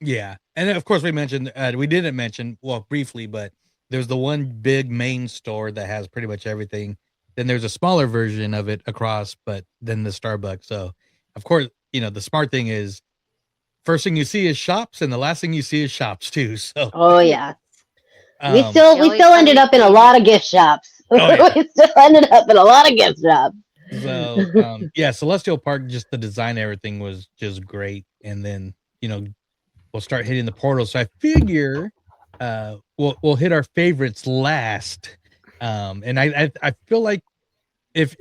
Yeah, and then, of course we mentioned we didn't mention well briefly, but there's the one big main store that has pretty much everything. Then there's a smaller version of it across, but then the Starbucks. So of course, the smart thing is first thing you see is shops, and the last thing you see is shops too. So Oh yeah. We um, still always ended up in a find lot of gift shops. Oh, yeah. We still ended up in a lot of gift shops. so yeah, Celestial Park, just the design, everything was just great, and then we'll start hitting the portals. So I figure we'll hit our favorites last. And I feel like if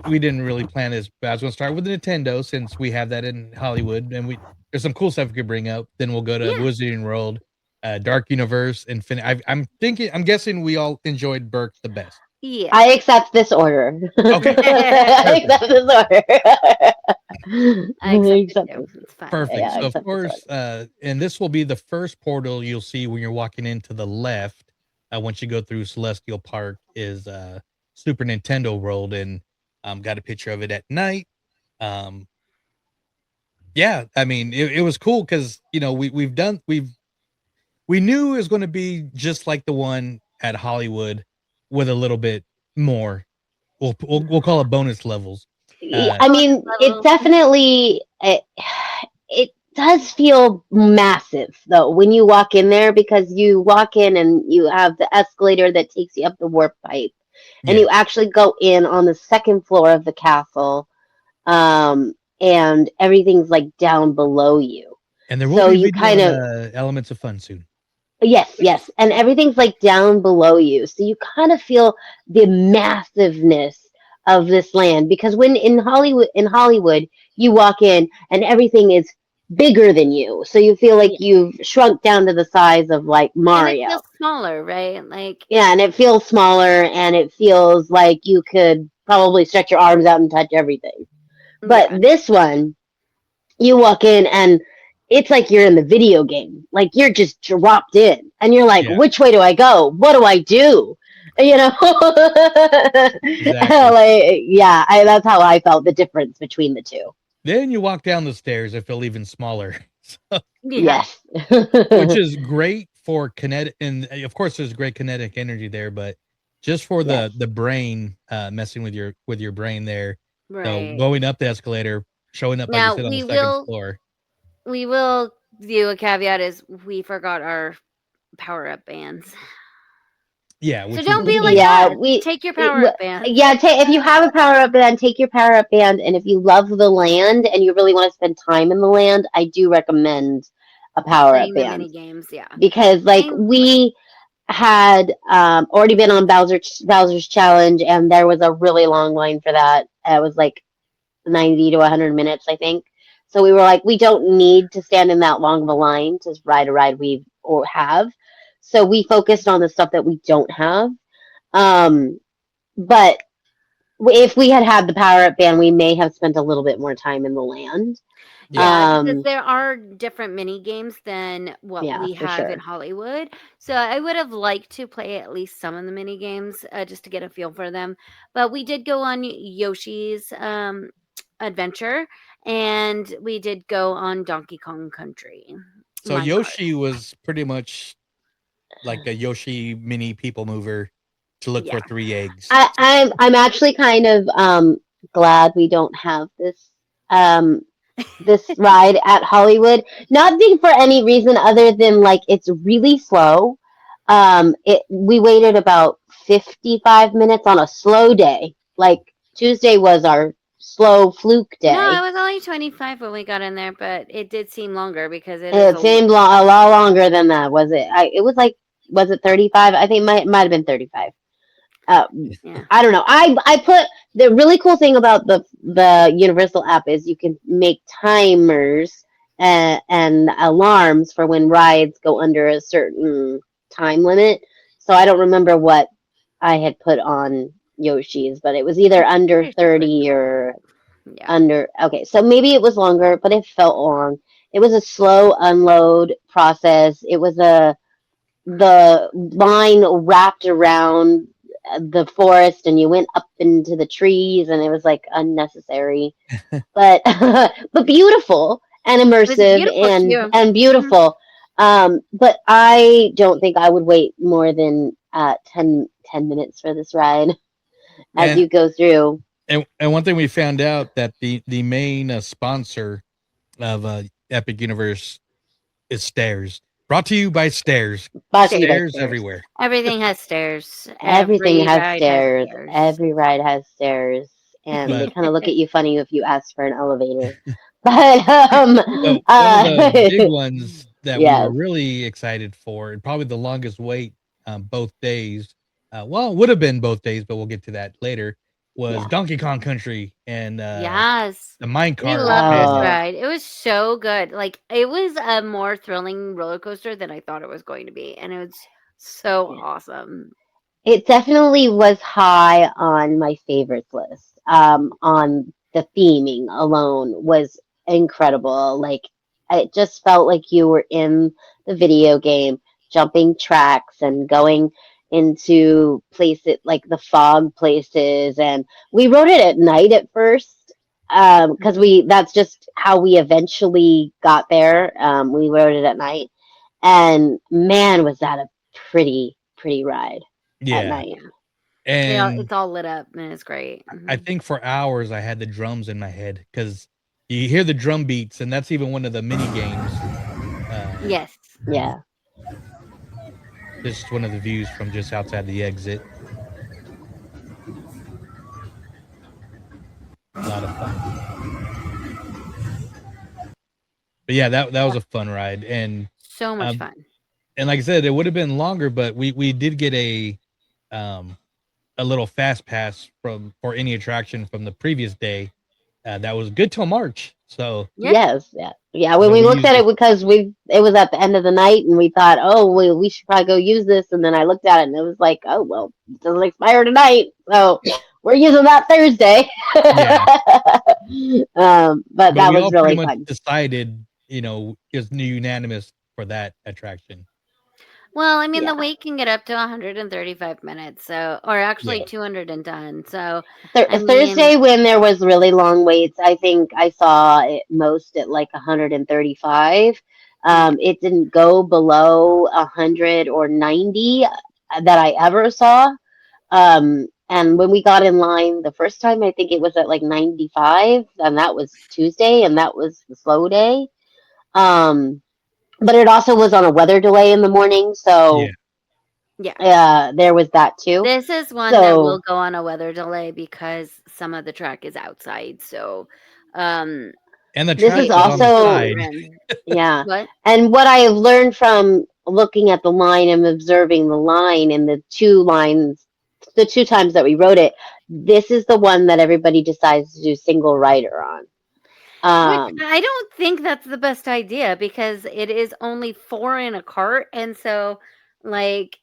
we didn't really plan this, but I was gonna start with the Nintendo since we have that in Hollywood, and there's some cool stuff we could bring up. Then we'll go to Wizarding World, Dark Universe, Infinite. I'm guessing we all enjoyed Burke the best. Yeah. I accept this order. Okay. I accept this order. I accept it too. It's fine. Perfect. Yeah, so of accept this course, and this will be the first portal you'll see when you're walking into the left. Once you go through Celestial Park is Super Nintendo World, and got a picture of it at night. Yeah, I mean it was cool because we knew it was going to be just like the one at Hollywood with a little bit more. We'll call it bonus levels. I mean, it definitely it does feel massive though when you walk in there, because you walk in and you have the escalator that takes you up the warp pipe, and you actually go in on the second floor of the castle, and everything's like down below you. And there will be elements of fun soon. Yes, and everything's like down below you, so you kind of feel the massiveness of this land, because when in Hollywood you walk in and everything is bigger than you, so you feel like you've shrunk down to the size of like Mario. And it feels smaller, right? Like and it feels smaller, and it feels like you could probably stretch your arms out and touch everything. But this one, you walk in and it's like you're in the video game. Like you're just dropped in, and you're like, which way do I go? What do I do? Exactly. That's how I felt the difference between the two. Then you walk down the stairs, it feel even smaller. Yes. Which is great for kinetic, and of course there's great kinetic energy there, but just for the brain, messing with your brain there. Right. So going up the escalator, showing up now, like you said on the second floor. We will do a caveat is we forgot our power-up bands. Yeah. So don't be like that. Take your power-up band. Yeah, if you have a power-up band, take your power-up band. And if you love the land and you really want to spend time in the land, I do recommend a power-up band. Mini games, yeah. Because we had already been on Bowser's Challenge, and there was a really long line for that. It was like 90 to 100 minutes, I think. So we were like, we don't need to stand in that long of a line to ride a ride we have. So we focused on the stuff that we don't have. But if we had the power-up band, we may have spent a little bit more time in the land. Yeah, because there are different mini games than what we have in Hollywood. So I would have liked to play at least some of the mini games just to get a feel for them. But we did go on Yoshi's Adventure, and we did go on Donkey Kong Country. So Yoshi was pretty much like a Yoshi mini people mover to look for 3 eggs. I'm actually kind of glad we don't have this this ride at Hollywood. Not for any reason other than like it's really slow. We waited about 55 minutes on a slow day. Like Tuesday was our slow fluke day. No, it was only 25 when we got in there, but it did seem longer because it seemed a lot longer than that. Was it? It was like, was it 35? I think it might have been 35. I don't know. I put the really cool thing about the Universal app is you can make timers and alarms for when rides go under a certain time limit. So I don't remember what I had put on Yoshi's, but it was either under 30 or under. Okay, so maybe it was longer, but it felt long. it was a slow unload process. It was the line wrapped around the forest, and you went up into the trees, and it was like unnecessary, but but beautiful and It was immersive beautiful too. and beautiful. But I don't think I would wait more than 10 minutes for this ride as And, you go through. and one thing we found out that the main sponsor of Epic Universe is Stairs. Brought to you by Stairs. Brought to you by Stairs Stairs. everywhere. Everything has stairs. Everything Every has ride stairs. Has stairs. Every ride has stairs, and they But kind of look at you funny if you ask for an elevator. But one of the big ones that we yes. were really excited for, and probably the longest wait both days, well, it would have been both days, but we'll get to that later, was Donkey Kong Country and Yes. the mine We car. love this Oh. ride. It was so good. Like, it was a more thrilling roller coaster than I thought it was going to be. And it was so awesome. It definitely was high on my favorites list. On the theming alone was incredible. Like, it just felt like you were in the video game, jumping tracks and going into places like the fog places. And we rode it at night at first, because that's just how we eventually got there. We rode it at night, and man, was that a pretty ride at night. And it's all lit up and it's great. I think for hours I had the drums in my head because you hear the drum beats, and that's even one of the mini games. Yes. Yeah. This is one of the views from just outside the exit. A lot of fun. But yeah, that was a fun ride, and so much fun. And like I said, it would have been longer, but we did get a little fast pass for any attraction from the previous day. That was good till March. So yes, yeah. When we looked at it, because it was at the end of the night, and we thought, oh, we should probably go use this. And then I looked at it, and it was like, oh well, it doesn't expire tonight, so we're using that Thursday. But that was really fun. Decided, is unanimous for that attraction. Well, I mean, the wait can get up to 135 minutes, or actually 210. So Thursday, when there was really long waits, I think I saw it most at like 135. It didn't go below 100 or 90 that I ever saw. And when we got in line the first time, I think it was at like 95, and that was Tuesday, and that was the slow day. But it also was on a weather delay in the morning, so there was that too. This is one that will go on a weather delay because some of the track is outside. So, and the this is also What? And what I have learned from looking at the line and observing the line and the two times that we rode it, this is the one that everybody decides to do single rider on. Which I don't think that's the best idea, because it is only 4 in a cart, and so like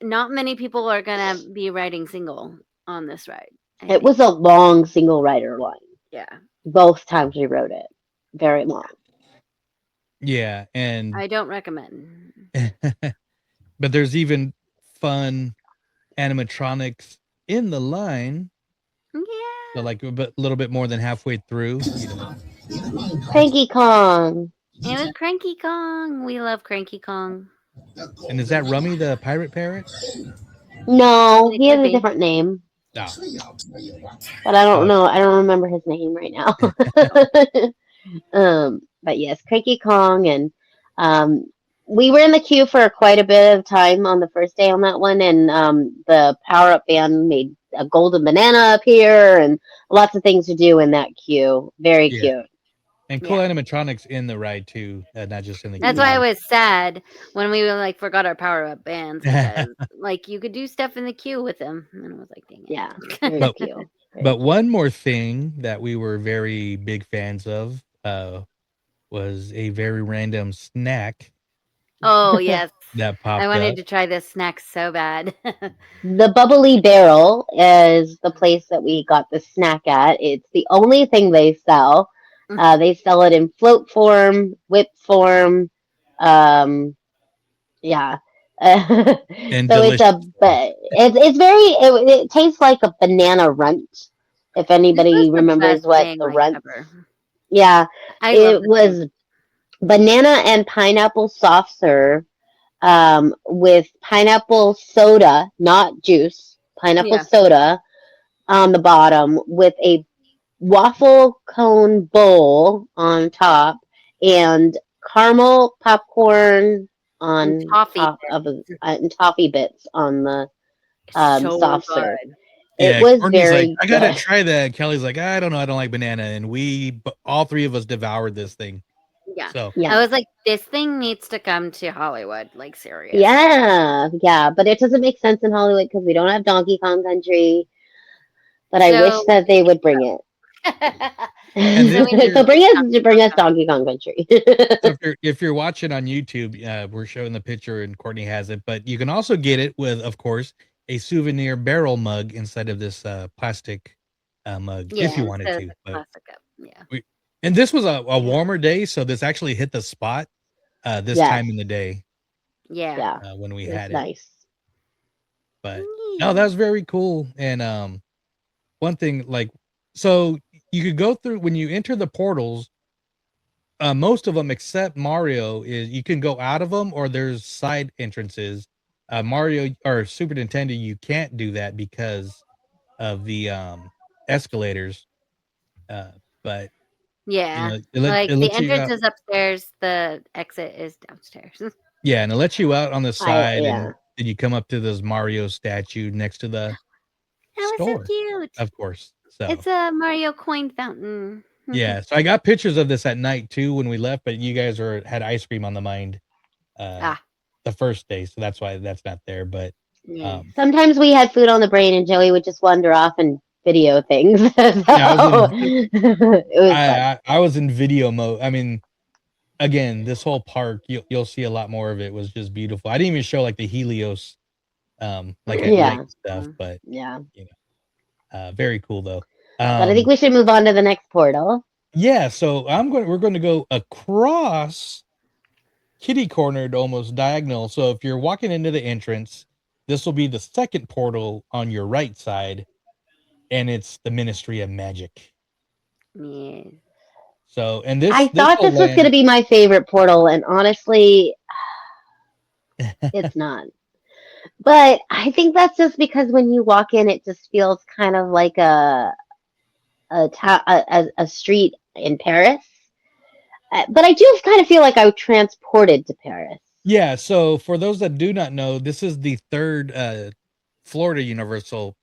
not many people are gonna be riding single on this ride. It was a long single rider line. Yeah. Both times we rode it. Very long. Yeah, and I don't recommend. But there's even fun animatronics in the line. Yeah. So like a little bit more than halfway through. Cranky Kong. It was Cranky Kong. We love Cranky Kong. And is that Rummy the pirate parrot? No, he has a different name. Oh. But I don't know. I don't remember his name right now. But yes, Cranky Kong, and we were in the queue for quite a bit of time on the first day on that one, and the Power Up Band made a golden banana appear, and lots of things to do in that queue. Very cute. And cool animatronics in the ride too, not just in the. That's why I was sad when we forgot our Power Up bands, because you could do stuff in the queue with them, and I was like, dang it. Yeah. But one more thing that we were very big fans of was a very random snack. Oh yes, that popped I wanted up. to try this snack so bad. The Bubbly Barrel is the place that we got the snack at. It's the only thing they sell. They sell it in float form, whip form. Yeah. So And it's delicious. it's very it tastes like a banana runt. If This was anybody the best remembers what thing the like runts, ever. yeah, I love it this thing. was banana and pineapple soft serve, with pineapple soda, not juice, pineapple Yeah. soda on the bottom with a waffle cone bowl on top and caramel popcorn And on toffee top of and toffee bits on the bits. So soft serve. good. It Yeah, was Courtney's like, very I gotta good. try that. Kelly's like, I don't know, I don't like banana, and all three of us devoured this thing. Yeah. So Yeah. I was like, this thing needs to come to Hollywood. Like, serious. Yeah, but it doesn't make sense in Hollywood because we don't have Donkey Kong Country. But I wish So that they would bring it. And this so we need year, So to get bring us Donkey Kong Country. so if you're watching on YouTube, we're showing the picture and Courtney has it, but you can also get it with, of course, a souvenir barrel mug instead of this plastic mug if you wanted instead of to. the But classic cup. Yeah. and this was a warmer day, so this actually hit the spot this Yes. time in the day Yeah. when we It was had it. nice. But no, that was very cool. And one thing, like, so you could go through when you enter the portals. Most of them, except Mario, is you can go out of them or there's side entrances. Mario or Super Nintendo, you can't do that because of the escalators. But Yeah. it Like the lets you entrance out. is upstairs, the exit is downstairs. Yeah, and it lets you out on the side, Yeah. and then you come up to this Mario statue next to the That was so store, cute. of course. So It's a Mario coin fountain. yeah, so I got pictures of this at night too when we left, but you guys had ice cream on the mind the first day, so that's why that's not there. But Yeah. Sometimes we had food on the brain and Joey would just wander off and video things. Yeah, It was fun. I was in video mode. I mean, again, this whole park, you'll see a lot more of it, was just beautiful. I didn't even show like the Helios like at Yeah. night stuff, but Yeah. very cool though. But I think we should move on to the next portal. Yeah, so we're going to go across kitty cornered, almost diagonal. So if you're walking into the entrance, this will be the second portal on your right side, and it's the Ministry of Magic. Yeah. So, and this I thought this was going to be my favorite portal, and honestly, it's not. But I think that's just because when you walk in, it just feels kind of like a street in Paris. But I do kind of feel like I was transported to Paris. Yeah, so for those that do not know, this is the third Florida Universal.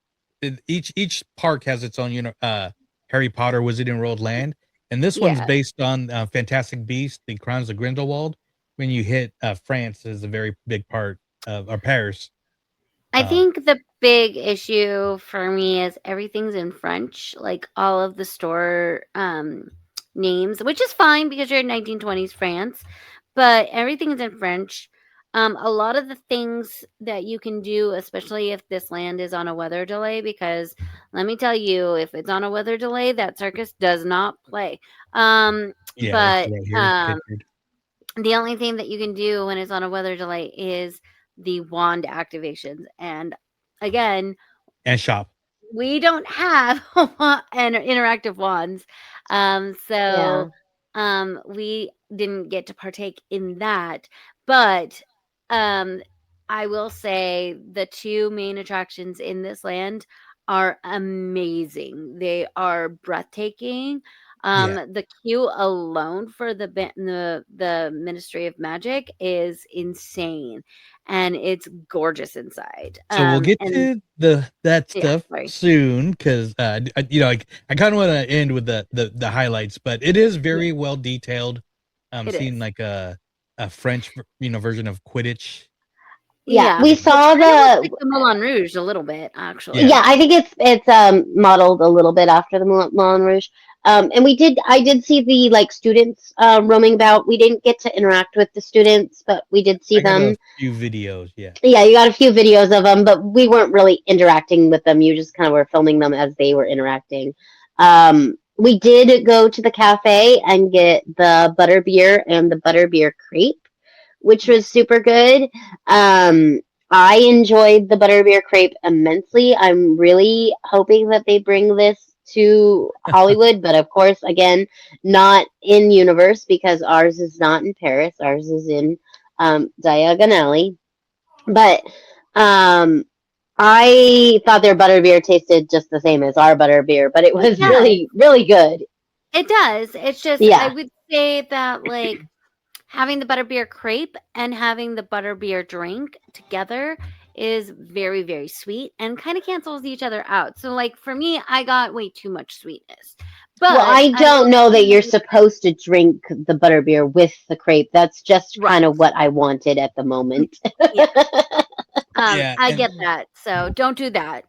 Each park has its own Harry Potter Wizarding World land, and this one's based on Fantastic Beasts, the Crimes of Grindelwald. When you hit France is a very big part of or Paris. I think the big issue for me is everything's in French, like all of the store names, which is fine because you're in 1920s France, but everything's in French. A lot of the things that you can do, especially if this land is on a weather delay, because let me tell you, if it's on a weather delay, that circus does not play. But the only thing that you can do when it's on a weather delay is the wand activations. And again, and shop. We don't have an interactive wands. We didn't get to partake in that. But I will say the two main attractions in this land are amazing. They are breathtaking. The queue alone for the Ministry of Magic is insane, and it's gorgeous inside. So we'll get to that stuff soon, because I kind of want to end with the highlights, but it is very well detailed. Seeing like a French version of Quidditch. Yeah, we saw the Moulin Rouge a little bit, actually. Yeah, I think it's modeled a little bit after the Moulin Rouge. And I did see the students roaming about. We didn't get to interact with the students, but we did see them. A few videos, yeah. Yeah, you got a few videos of them, but we weren't really interacting with them. You just kind of were filming them as they were interacting. we did go to the cafe and get the butterbeer and the butterbeer crepe, which was super good. Um, I enjoyed the butterbeer crepe immensely. I'm really hoping that they bring this to Hollywood, but of course, again, not in universe because ours is not in Paris. Ours is in Diagon Alley. But um, I thought their butterbeer tasted just the same as our butterbeer, but it It was does. really, really good. It does. It's just I Yeah. would say that like having the butterbeer crepe and having the butterbeer drink together is very, very sweet and kind of cancels each other out. So like for me, I got way too much sweetness. Well, But I I will don't know that you're say supposed to drink the butterbeer with the crepe. That's just kind right. of what I wanted at the moment. Yeah. Yeah, I get that. So don't do that.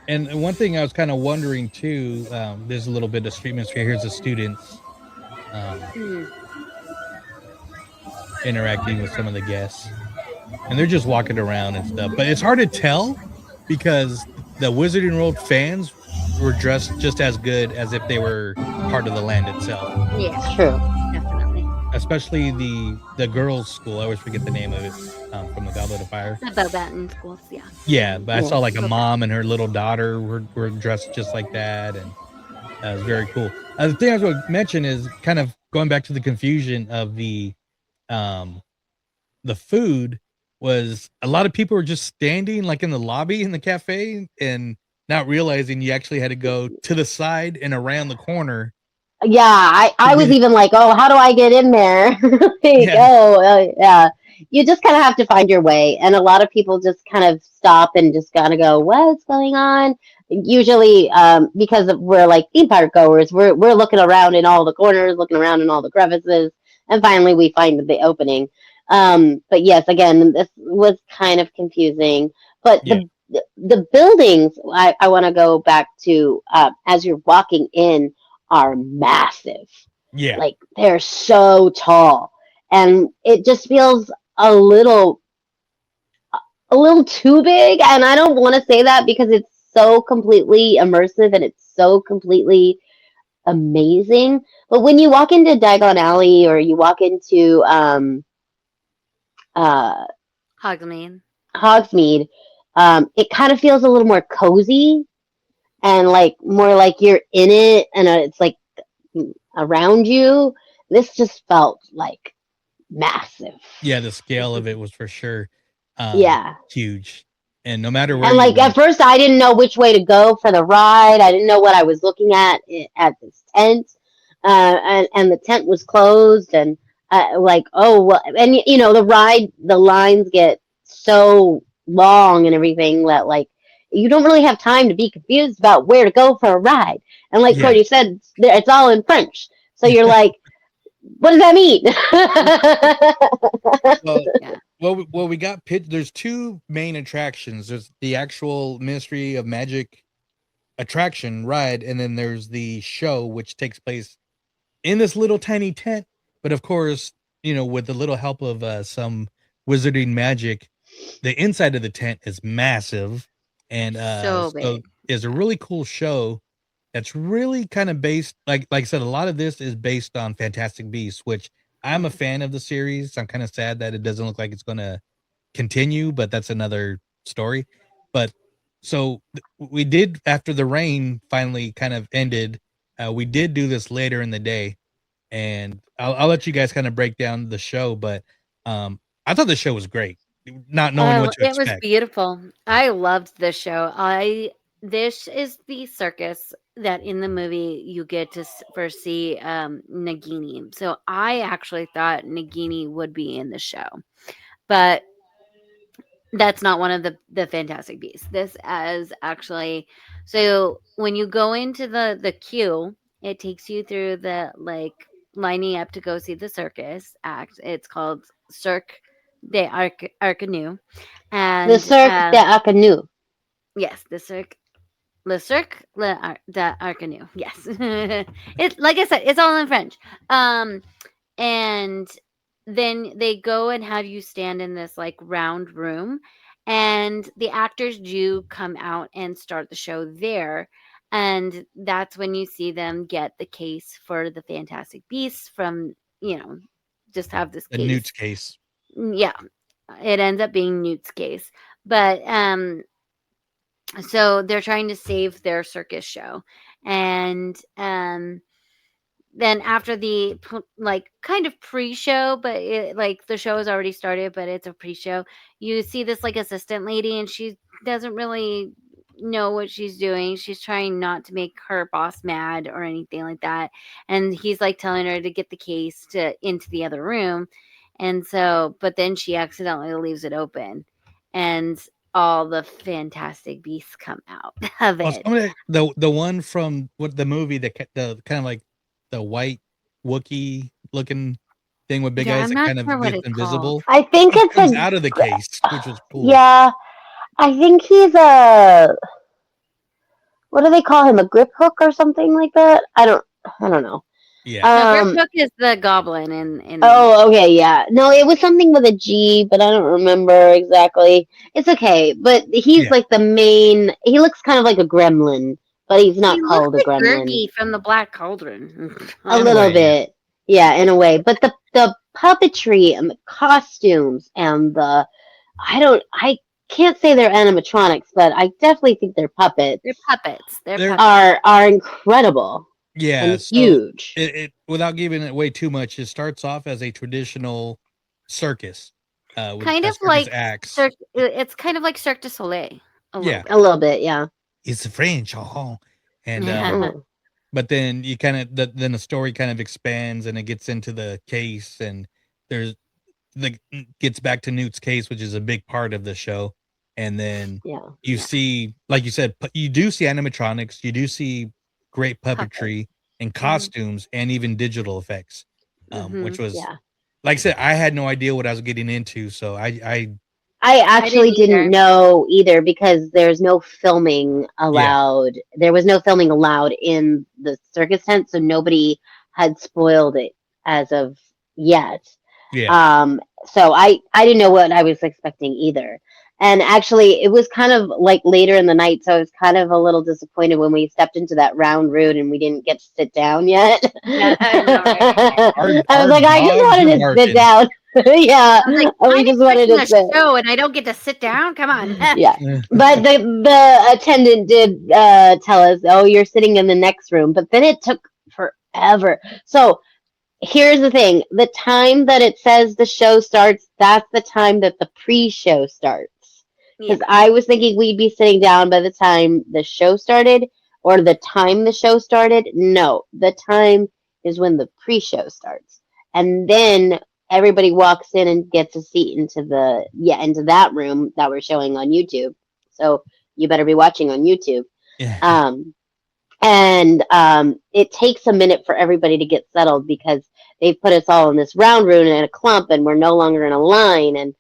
and one thing I was kind of wondering too. There's a little bit of street mystery. Here's the students Mm. interacting with some of the guests, and they're just walking around and stuff. But it's hard to tell because the Wizarding World fans were dressed just as good as if they were part of the land itself. Yeah, True. definitely. Especially the girls' school. I always forget the name of it from the Goblet of Fire. The Bobaton schools, yeah. Yeah, but I saw like a Okay. mom and her little daughter were dressed just like that, and that was very cool. The thing I was going to mention is kind of going back to the confusion of the food was a lot of people were just standing like in the lobby in the cafe and not realizing you actually had to go to the side and around the corner Yeah, to I was get. even like, oh, how do I get in there? Like, Yeah, oh, yeah. You just kind of have to find your way. And a lot of people just kind of stop and just kind of go, what's going on? Usually, because we're like theme park goers, we're looking around in all the corners, looking around in all the crevices, and finally we find the opening. But yes, again, this was kind of confusing. But yeah, the buildings, I want to go back to as you're walking in are massive. yeah, Like they're so tall. And it just feels a little too big. And I don't want to say that because it's so completely immersive and it's so completely amazing. But when you walk into Diagon Alley or you walk into uh, Hogsmeade. Hogsmeade, it kind of feels a little more cozy and like more like you're in it and it's like around you. This just felt like massive. yeah. The scale of it was for sure Yeah. huge, and no matter where And you like at went. first, I didn't know which way to go for the ride. I didn't know what I was looking at this tent, and the tent was closed. And like, oh well, and you know the lines get so long and everything that like you don't really have time to be confused about where to go for a ride. And like Yeah. Courtney said, it's all in French, so you're like, what does that mean? Well, Yeah. we got there's two main attractions. There's the actual Ministry of Magic attraction ride, and then there's the show, which takes place in this little tiny tent. But of course, with the little help of some wizarding magic, the inside of the tent is massive, and So so big. is a really cool show that's really kind of based, like I said, a lot of this is based on Fantastic Beasts, which I'm a Yeah. fan of the series. I'm kind of sad that it doesn't look like it's going to continue, but that's another story. But so we did, after the rain finally kind of ended, we did do this later in the day, and I'll let you guys kind of break down the show. But I thought the show was great, not knowing Oh, what to it was expect. beautiful. I loved this show. This is the circus that in the movie you get to first see Nagini. So I actually thought Nagini would be in the show, but that's not one of the Fantastic Beasts. This is actually so when you go into the queue, it takes you through the like lining up to go see the circus act. It's called Cirque de Arcanu, The and Cirque de Acanu. yes, Le Cirque de Arcanu. Yes, it like I said, it's all in French. And then they go and have you stand in this like round room, and the actors do come out and start the show there. And that's when you see them get the case for the Fantastic Beasts from, just have this The case. Newt's case. Yeah, it ends up being Newt's case. But so they're trying to save their circus show. And then after the kind of pre-show, but the show has already started, but it's a pre-show, you see this assistant lady, and she doesn't really know what she's doing. She's trying not to make her boss mad or anything like that, and he's telling her to get the case into the other room. And so, but then she accidentally leaves it open, and all the Fantastic Beasts come out of it. The one from the movie, the kind of like the white Wookiee looking thing with big eyes I'm that not kind of sure what gets it's invisible. I think He it's comes out of the case, which was cool. Yeah, I think he's what do they call him? A grip hook or something like that? I don't know. Yeah. No, Grip Hook is the goblin in Oh, okay, yeah. No, it was something with a G, but I don't remember exactly. It's okay, but he's Yeah. the main. He looks kind of like a gremlin, but he's not he called a looks like gremlin. Gurgi from the Black Cauldron. A In a little way, yeah. bit, yeah, in a way. But the puppetry and the costumes and I can't say they're animatronics, but I definitely think they're puppets. They're puppets. Are incredible. Yeah, And so huge. it without giving it away too much, it starts off as a traditional circus, with Kind of circus like acts. it's kind of like Cirque du Soleil. Yeah. A little bit, yeah. It's French, and Mhm. but then you kind of then the story kind of expands and it gets into the case, and there's gets back to Newt's case, which is a big part of the show. And then Yeah. you see, like you said, you do see animatronics, you do see great puppetry and costumes and even digital effects, which was, Yeah. like I said, I had no idea what I was getting into. So I actually didn't know either because there's no filming allowed. There was no filming allowed in the circus tent, so nobody had spoiled it as of yet. Yeah. So I didn't know what I was expecting either. And actually, it was kind of later in the night, so I was kind of a little disappointed when we stepped into that round room and we didn't get to sit down yet. Yeah, I know, right? I was like, I just wanted to sit down. Yeah, I was like, we just wanted to sit. Show, and I don't get to sit down. Come on. Yeah, but the attendant did tell us, "Oh, you're sitting in the next room," but then it took forever. So here's the thing: the time that it says the show starts, that's the time that the pre-show starts. Because I was thinking we'd be sitting down by the time the show started, or the time the show started. No, the time is when the pre-show starts, and then everybody walks in and gets a seat into that room that we're showing on YouTube. So you better be watching on YouTube. Yeah. And it takes a minute for everybody to get settled because they put us all in this round room in a clump, and we're no longer in a line. And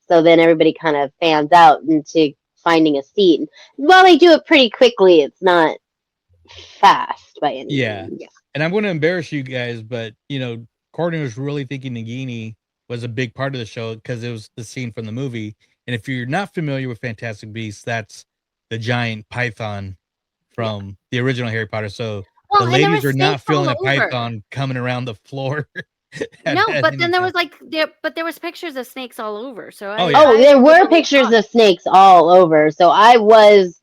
so then everybody kind of fans out into finding a seat. And while they do it pretty quickly, it's not fast by any means. Yeah. And I'm going to embarrass you guys, but Courtney was really thinking Nagini was a big part of the show because it was the scene from the movie. And if you're not familiar with Fantastic Beasts, that's the giant python from the original Harry Potter. So the ladies are not feeling a python coming around the floor. No, but then there was there was pictures of snakes all over. So there were pictures of snakes all over. So I was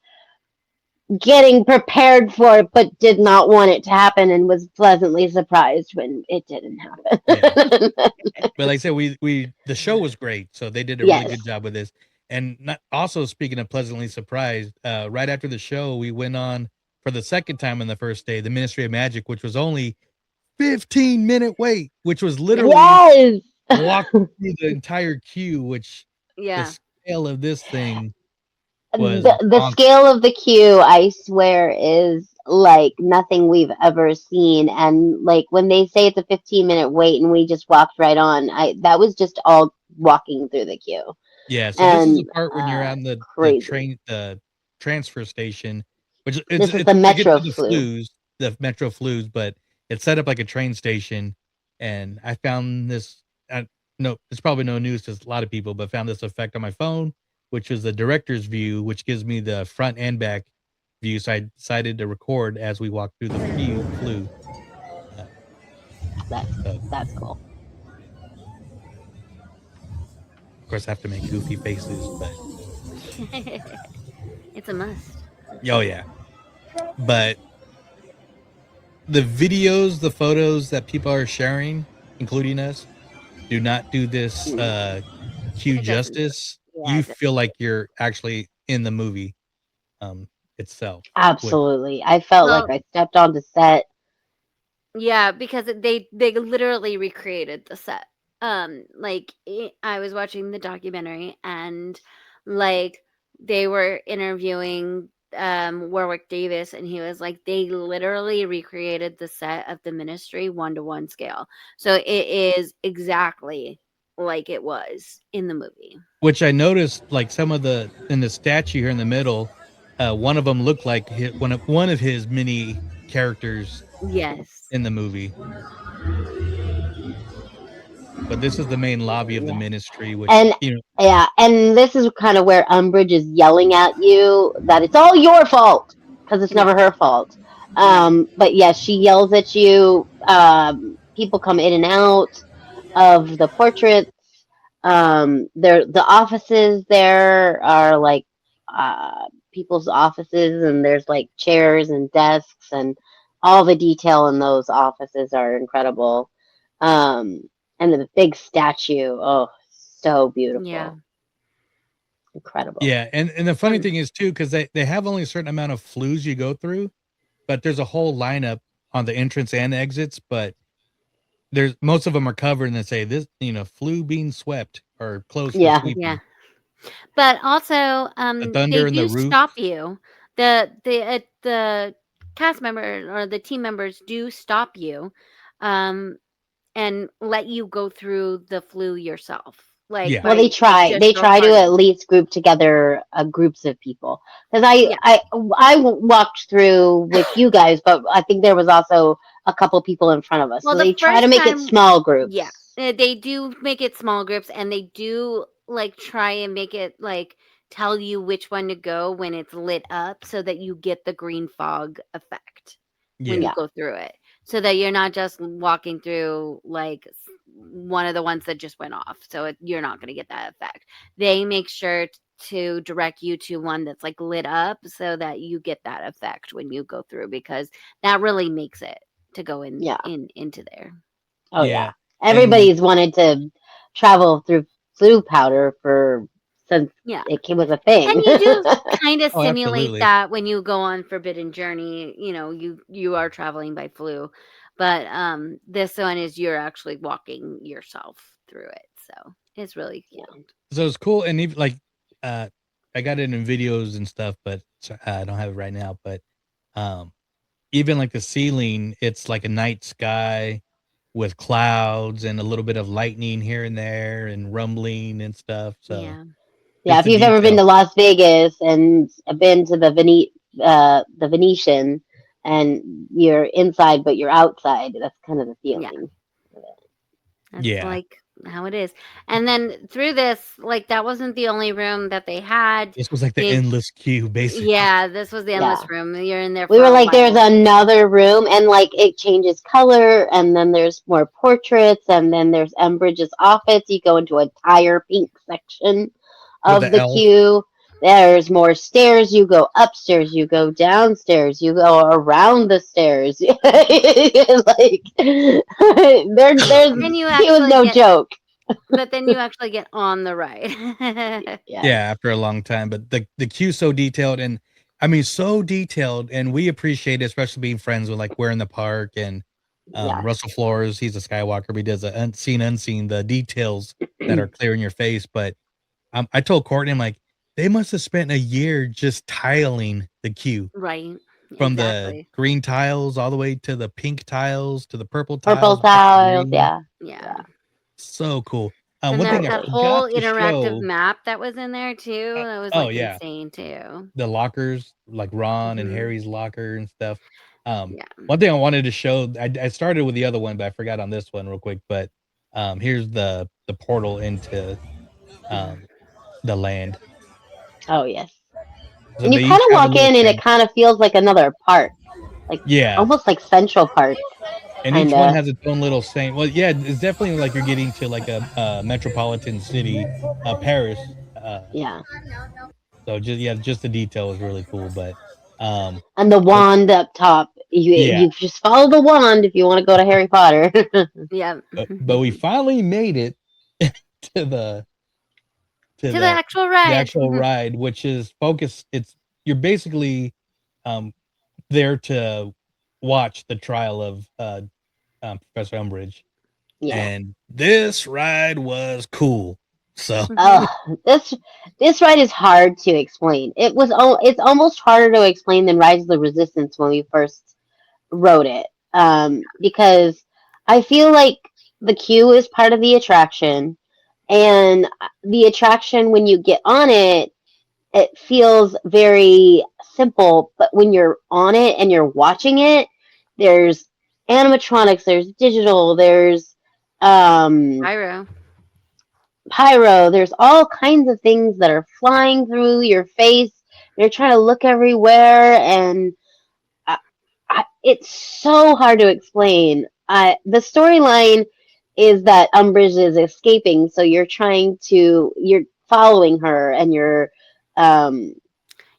getting prepared for it, but did not want it to happen, and was pleasantly surprised when it didn't happen. Yeah. But like I said, the show was great, so they did a really good job with this. And also speaking of pleasantly surprised, right after the show, we went on for the second time on the first day, the Ministry of Magic, which was only 15-minute wait, which was literally walking through the entire queue, which the scale of this thing was the scale of the queue, I swear, is like nothing we've ever seen. And like when they say it's a 15-minute wait and we just walked right on, that was just all walking through the queue. Yeah, so this is the part when you're on the transfer station, which this is the Metro the Metro Flues, but it's set up like a train station. And I found this, no, it's probably no news to a lot of people, but found this effect on my phone, which is the director's view, which gives me the front and back view, so I decided to record as we walked through the flue. That's cool. Of course, I have to make goofy faces, but It's a must. oh yeah. But the videos, the photos that people are sharing, including us, do not do this queue It doesn't. justice. Yeah, You it doesn't. feel like you're actually in the movie itself. Absolutely. I felt Well, like I stepped onto set. yeah, because they literally recreated the set. I was watching the documentary, and like they were interviewing Warwick Davis, and he was like, they literally recreated the set of the Ministry 1-to-1 scale. So it is exactly like it was in the movie. Which I noticed, like some of in the statue here in the middle, one of them looked like one of his mini characters Yes. in the movie. But this is the main lobby of the Yeah. Ministry, which And yeah, and this is kind of where Umbridge is yelling at you that it's all your fault because it's never her fault. But yes, she yells at you. People come in and out of the portraits. The offices there are like people's offices, and there's like chairs and desks, and all the detail in those offices are incredible. And the big statue, oh, so beautiful. Yeah. Incredible. Yeah, and the funny thing is too, because they have only a certain amount of flues you go through, but there's a whole lineup on the entrance and exits, but there's most of them are covered and they say this, flue being swept or closed for sweeping. Yeah. But also, The thunder they and the do roof. stop you. The cast member or the team members do stop you, and let you go through the flue yourself. Like, well, they try to at least group together groups of people, because I walked through with you guys, but I think there was also a couple people in front of us. Well, so they try to make it small groups. Yeah, they do make it small groups, and they do like try and make it like tell you which one to go when it's lit up, so that you get the green fog effect when you go through it, so that you're not just walking through like one of the ones that just went off. So you're not going to get that effect. They make sure to direct you to one that's like lit up, so that you get that effect when you go through, because that really makes it to go into there. Oh yeah. Everybody's wanted to travel through flue powder since it was a thing. And you do kind of simulate that when you go on Forbidden Journey. You are traveling by flue, but this one is you're actually walking yourself through it. So it's really cute. So it's cool, and even like I got it in videos and stuff, but I don't have it right now. But even like the ceiling, it's like a night sky with clouds and a little bit of lightning here and there and rumbling and stuff. So yeah, if you've ever been to Las Vegas and been to the Venetian, and you're inside but you're outside, that's kind of the feeling. That's like how it is. And then through this, like, that wasn't the only room that they had. This was like the endless queue, basically. Yeah, this was the endless room. You're in there. We were like, there's another room, and like it changes color, and then there's more portraits, and then there's Umbridge's office. You go into a entire pink section of the queue. There's more stairs. You go upstairs. You go downstairs. You go around the stairs. Like it was no joke. But then you actually get on the ride. After a long time. But the queue's so detailed, and I mean so detailed, and we appreciate it, especially being friends with like We're in the Park and Russell Flores. He's a Skywalker, but he does a unseen, the details that are clear in your face. But I told Courtney, I'm like, they must have spent a year just tiling the queue. Right. From the green tiles all the way to the pink tiles to the purple tiles. Purple tiles, yeah. So cool. And one thing that whole interactive map that was in there too. That was insane too. The lockers, like Ron and Harry's locker and stuff. One thing I wanted to show, I started with the other one, but I forgot on this one real quick. But here's the portal into the land. Oh yes. So And you they kind each of have a walk little in and it tent. kind of feels like another park, like Yeah, almost like Central Park, and each kind one of. has its own little saying. Well, yeah, it's definitely like you're getting to like a metropolitan city, Paris. Yeah. So just the detail is really cool. But And the but wand up top. yeah, You just follow the wand if you want to go to Harry Potter. Yeah. but we finally made it to the to To the the actual the ride. actual ride, which is focused. It's you're basically um there to watch the trial of Professor Umbridge, Yeah. and this ride was cool. So Oh, this ride is hard to explain. It's almost harder to explain than Rise of the Resistance when we first wrote it. Because I feel like the queue is part of the attraction, and the attraction when you get on it, it feels very simple, but when you're on it and you're watching it, there's animatronics, there's digital, there's Pyro. pyro, there's all kinds of things that are flying through your face. You're trying to look everywhere, and it's so hard to explain. The storyline is that Umbridge is escaping, so you're following her, and um,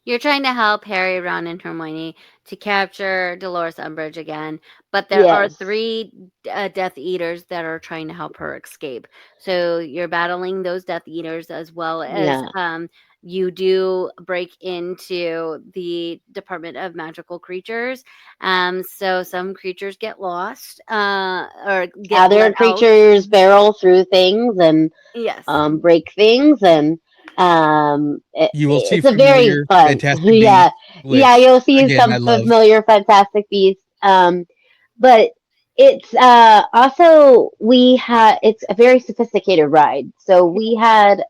You're trying to help Harry, Ron, and Hermione to capture Dolores Umbridge again, but there are yes, 3 Death Eaters that are trying to help her escape. So you're battling those Death Eaters as well as yeah. you do break into the Department of Magical Creatures. So some creatures get lost or get Other let out. creatures barrel through things and Yes. break things, and you will see it's a very familiar fun. Fantastic Yeah, Beasts, yeah. which You'll see again I some love. familiar Fantastic Beasts. But it's also it's a very sophisticated ride. So we had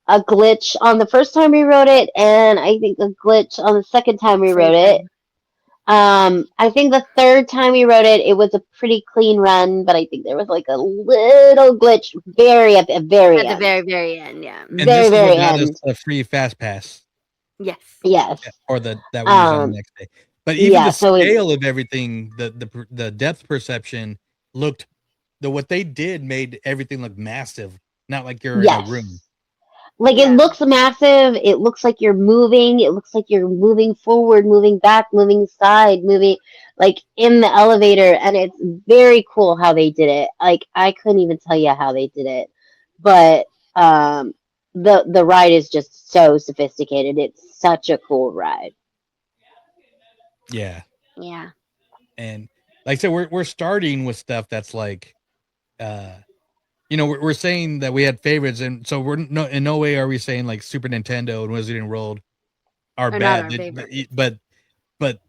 a glitch on the first time we wrote it, and I think a glitch on the second time we wrote Same it. thing. I think the third time we wrote it, it was a pretty clean run, but I think there was like a little glitch at the very At the end. very, very end, yeah. And this Very, is what very got us end. a free fast pass, Yes. Yes. or that we used on the Um, next day. But even yeah, the so scale of everything, the depth perception looked what they did made everything look massive, not like you're in a room. yes. Like it Yeah. looks massive. It looks like you're moving. It looks like you're moving forward, moving back, moving side, moving like in the elevator. And it's very cool how they did it. Like I couldn't even tell you how they did it, but the ride is just so sophisticated. It's such a cool ride. Yeah, Yeah. and like I said, we're starting with stuff that's like, we're saying that we had favorites, and so we're in no way are we saying like Super Nintendo and Wizarding World are Or not bad, our favorite. but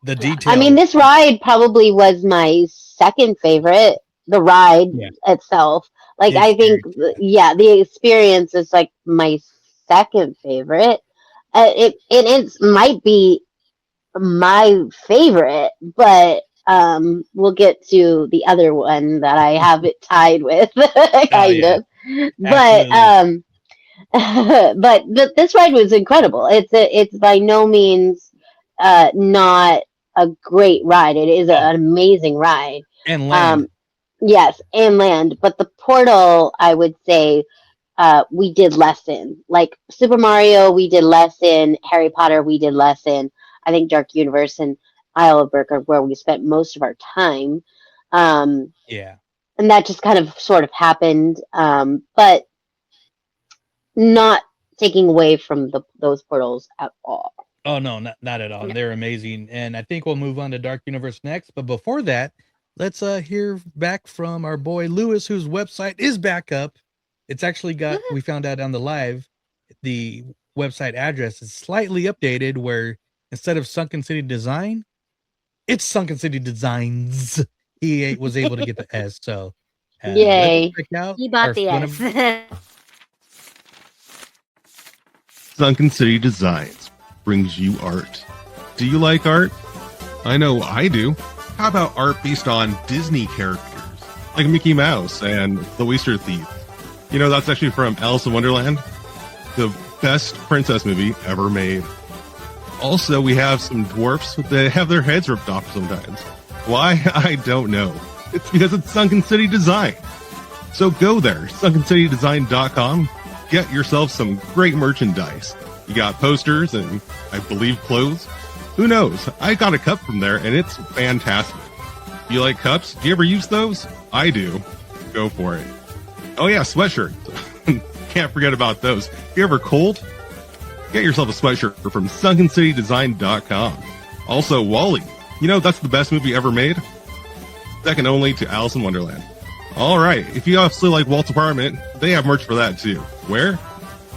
the Yeah. detail. I mean, this ride probably was my second favorite. The ride Yeah. itself, like The I think, experience. the experience is like my second favorite. It might be my favorite, but we'll get to the other one that I have it tied with, kind yeah, of. But absolutely. but this ride was incredible. It's by no means not a great ride. It is Oh, an amazing ride. and land. Yes, and land. But the portal, I would say, we did less in. Like Super Mario, we did less in. Harry Potter, we did less in. I think Dark Universe and Isle of Berk are where we spent most of our time. Yeah. And that just kind of sort of happened. But not taking away from those portals at all. Oh no, not at all. No. They're amazing, and I think we'll move on to Dark Universe next. But before that, let's hear back from our boy Louis, whose website is back up. It's actually got. We found out on the live, the website address is slightly updated, where instead of Sunken City Design, it's Sunken City Designs. He was able to get the S. So Yay! let's check out. He bought the S. Sunken City Designs brings you art. Do you like art? I know I do. How about art based on Disney characters, like Mickey Mouse and the Oyster Thief? You know, that's actually from Alice in Wonderland, the best princess movie ever made. Also, we have some dwarfs that have their heads ripped off sometimes. Why? I don't know. It's because it's Sunken City Design. So go there, sunkencitydesign.com. Get yourself some great merchandise. You got posters and, I believe, clothes. Who knows? I got a cup from there, and it's fantastic. You like cups? Do you ever use those? I do. Go for it. Oh yeah, sweatshirts. Can't forget about those. If you're ever cold, get yourself a sweatshirt from sunkencitydesign.com. Also, Wall-E. You know, that's the best movie ever made. Second only to Alice in Wonderland. All right, if you also like Walt's apartment, they have merch for that too. Where?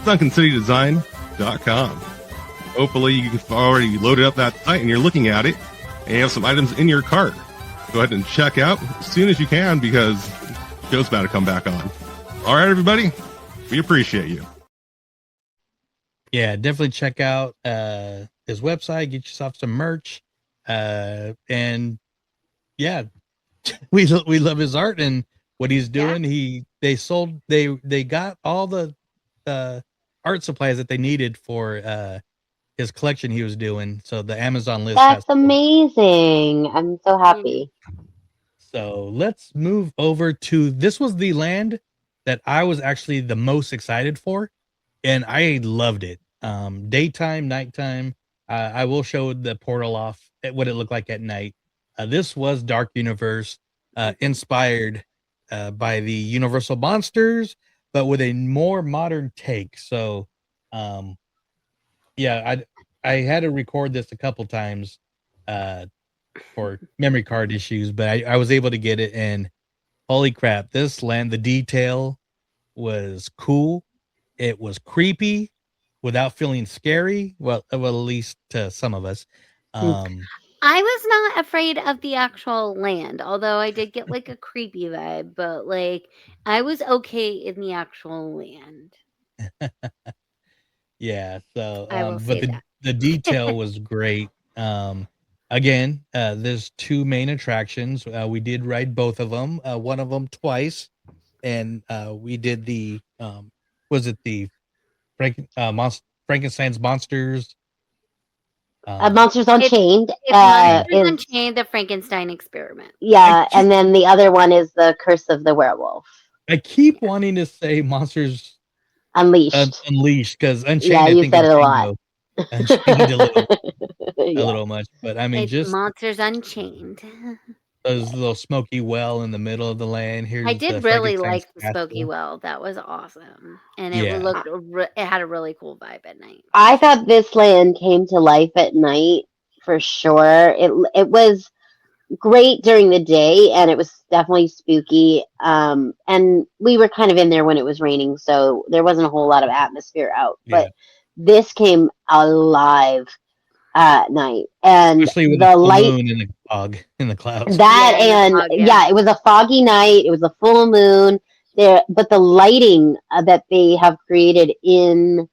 sunkencitydesign.com. Hopefully you've already loaded up that site and you're looking at it and you have some items in your cart. Go ahead and check out as soon as you can because the show's about to come back on. All right, everybody, we appreciate you. Yeah, definitely check out his website, get yourself some merch. And yeah, we love his art and what he's doing. Yeah. They got all the art supplies that they needed for his collection he was doing. So the Amazon list. That's amazing. I'm so happy. So let's move over to, this was the land that I was actually the most excited for, and I loved it. Daytime, nighttime. I will show the portal off at what it looked like at night. This was Dark Universe, inspired by the Universal monsters, but with a more modern take. So, yeah, I had to record this a couple times for memory card issues, but I was able to get it, and holy crap, this land, the detail was cool. It was creepy without feeling scary. Well, at least to some of us. I was not afraid of the actual land, although I did get like a creepy vibe, but like I was okay in the actual land. Yeah, so but the detail was great. Again, there's two main attractions. We did ride both of them. One of them twice, and we did the was it the Frankenstein's Monsters? Monsters Unchained. Monsters Unchained, the Frankenstein Experiment. Yeah, and then the other one is the Curse of the Werewolf. I keep wanting to say Monsters Unleashed. Unleashed, because Unchained. Yeah, you said it a lot. Unchained a little much, but I mean, it's just Monsters Unchained. There's a little smoky well in the middle of the land. Here's I did really like the smoky well. That was awesome, and it looked. It had a really cool vibe at night. I thought this land came to life at night for sure. It was great during the day, and it was definitely spooky. And we were kind of in there when it was raining, so there wasn't a whole lot of atmosphere out. Yeah. But this came alive at night, and especially with the light moon in the fog in the clouds. That it was a foggy night. It was a full moon there, but the lighting that they have created in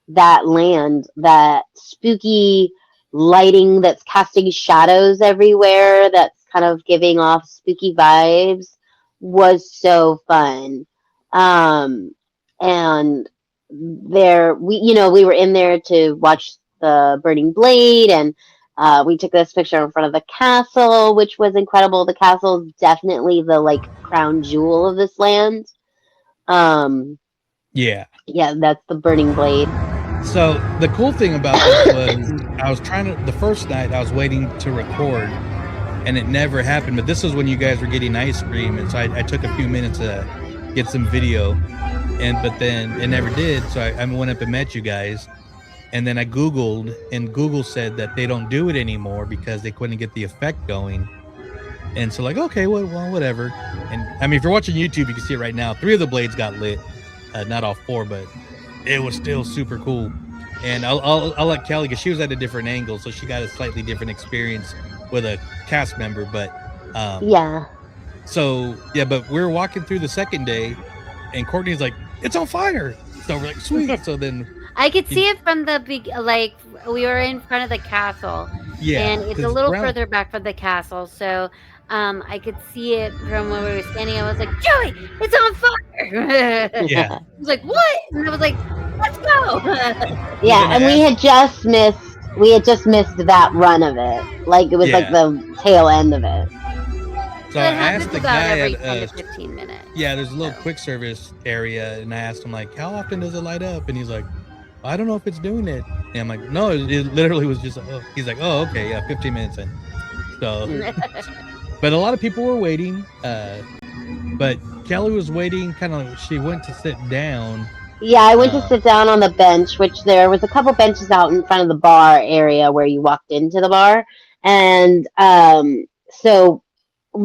that land, that spooky lighting that's casting shadows everywhere, that's kind of giving off spooky vibes, was so fun. And there we were in there to watch the burning blade, and we took this picture in front of the castle, which was incredible. The castle is definitely the crown jewel of this land. Yeah, that's the burning blade. So the cool thing about this was I was the first night I was waiting to record, and it never happened. But this was when you guys were getting ice cream, and so I took a few minutes to get some video, but then it never did. So I went up and met you guys. And then I Googled, and Google said that they don't do it anymore because they couldn't get the effect going. And so okay, well, whatever. And I mean, if you're watching YouTube, you can see it right now. 3 of the blades got lit, not all 4, but it was still super cool. And I'll let Kelly, because she was at a different angle, so she got a slightly different experience with a cast member. But So but we were walking through the second day, and Courtney's like, "It's on fire!" So we're like, "Sweet!" So then. I could see it from the we were in front of the castle, and it's a little further back from the castle, so I could see it from where we were standing. I was like, "Joey, it's on fire!" Yeah, I was like, "What?" And I was like, "Let's go!" And we had just missed We had just missed that run of it. Like it was like the tail end of it. So I asked the about guy every at 10 to 15 minutes. yeah, there's a little quick service area, and I asked him like, how often does it light up? And he's like, I don't know if it's doing it. And I'm like, no, it literally was just. He's like, oh, okay, yeah, 15 minutes in. So, but a lot of people were waiting. But Kelly was waiting. Kind of, she went to sit down. Yeah, I went to sit down on the bench, which there was a couple benches out in front of the bar area where you walked into the bar, and so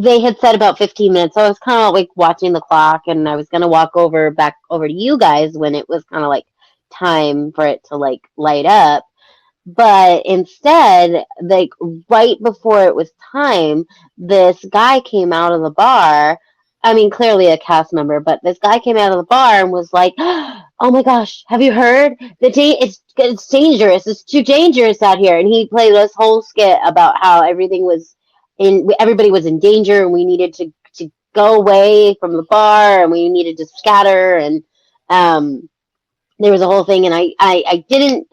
they had said about 15 minutes. So I was kind of like watching the clock, and I was gonna walk back over to you guys when it was kind of like time for it to like light up. But instead, like right before it was time, this guy came out of the bar. I mean, clearly a cast member, but this guy came out of the bar and was like, "Oh my gosh, have you heard? It's dangerous. It's too dangerous out here." And he played this whole skit about how everybody was in danger, and we needed to go away from the bar, and we needed to scatter. And there was a whole thing, and I didn't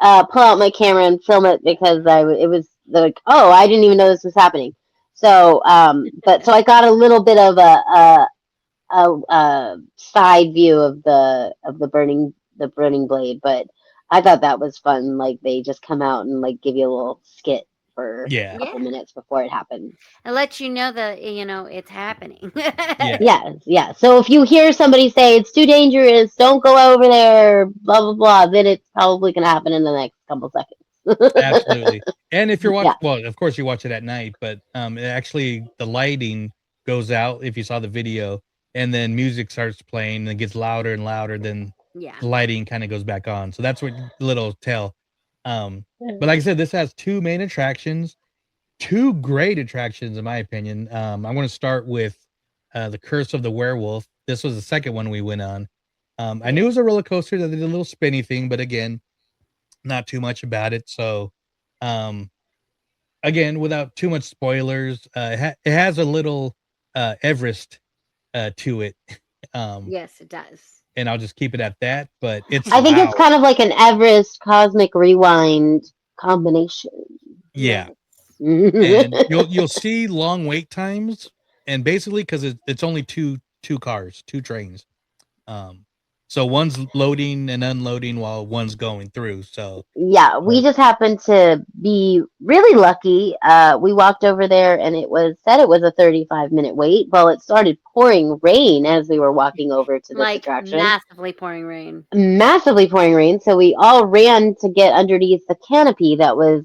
pull out my camera and film it because it was like, oh, I didn't even know this was happening. So, so I got a little bit of a side view of the burning blade, but I thought that was fun. Like they just come out and like give you a little skit for a couple minutes before it happened. It lets you know that it's happening. Yeah. So if you hear somebody say it's too dangerous, don't go over there, blah blah blah, then it's probably gonna happen in the next couple seconds. Absolutely. And if you're watching, well, of course you watch it at night, but actually the lighting goes out if you saw the video, and then music starts playing and it gets louder and louder, then the lighting kind of goes back on. So that's what little tell. But like I said, this has two main attractions, two great attractions in my opinion. I'm going to start with the Curse of the Werewolf. This was the second one we went on. I knew it was a roller coaster that did a little spinny thing, but again, not too much about it. So, again, without too much spoilers, it has a little Everest to it. Yes, it does. And I'll just keep it at that. But I think it's kind of like an Everest Cosmic Rewind combination. Yeah. And you'll see long wait times, and basically because it's only two trains. So one's loading and unloading while one's going through. So yeah, we just happened to be really lucky. We walked over there and it was a 35-minute wait. Well, it started pouring rain as we were walking over to this attraction. Massively pouring rain. Massively pouring rain. So we all ran to get underneath the canopy that was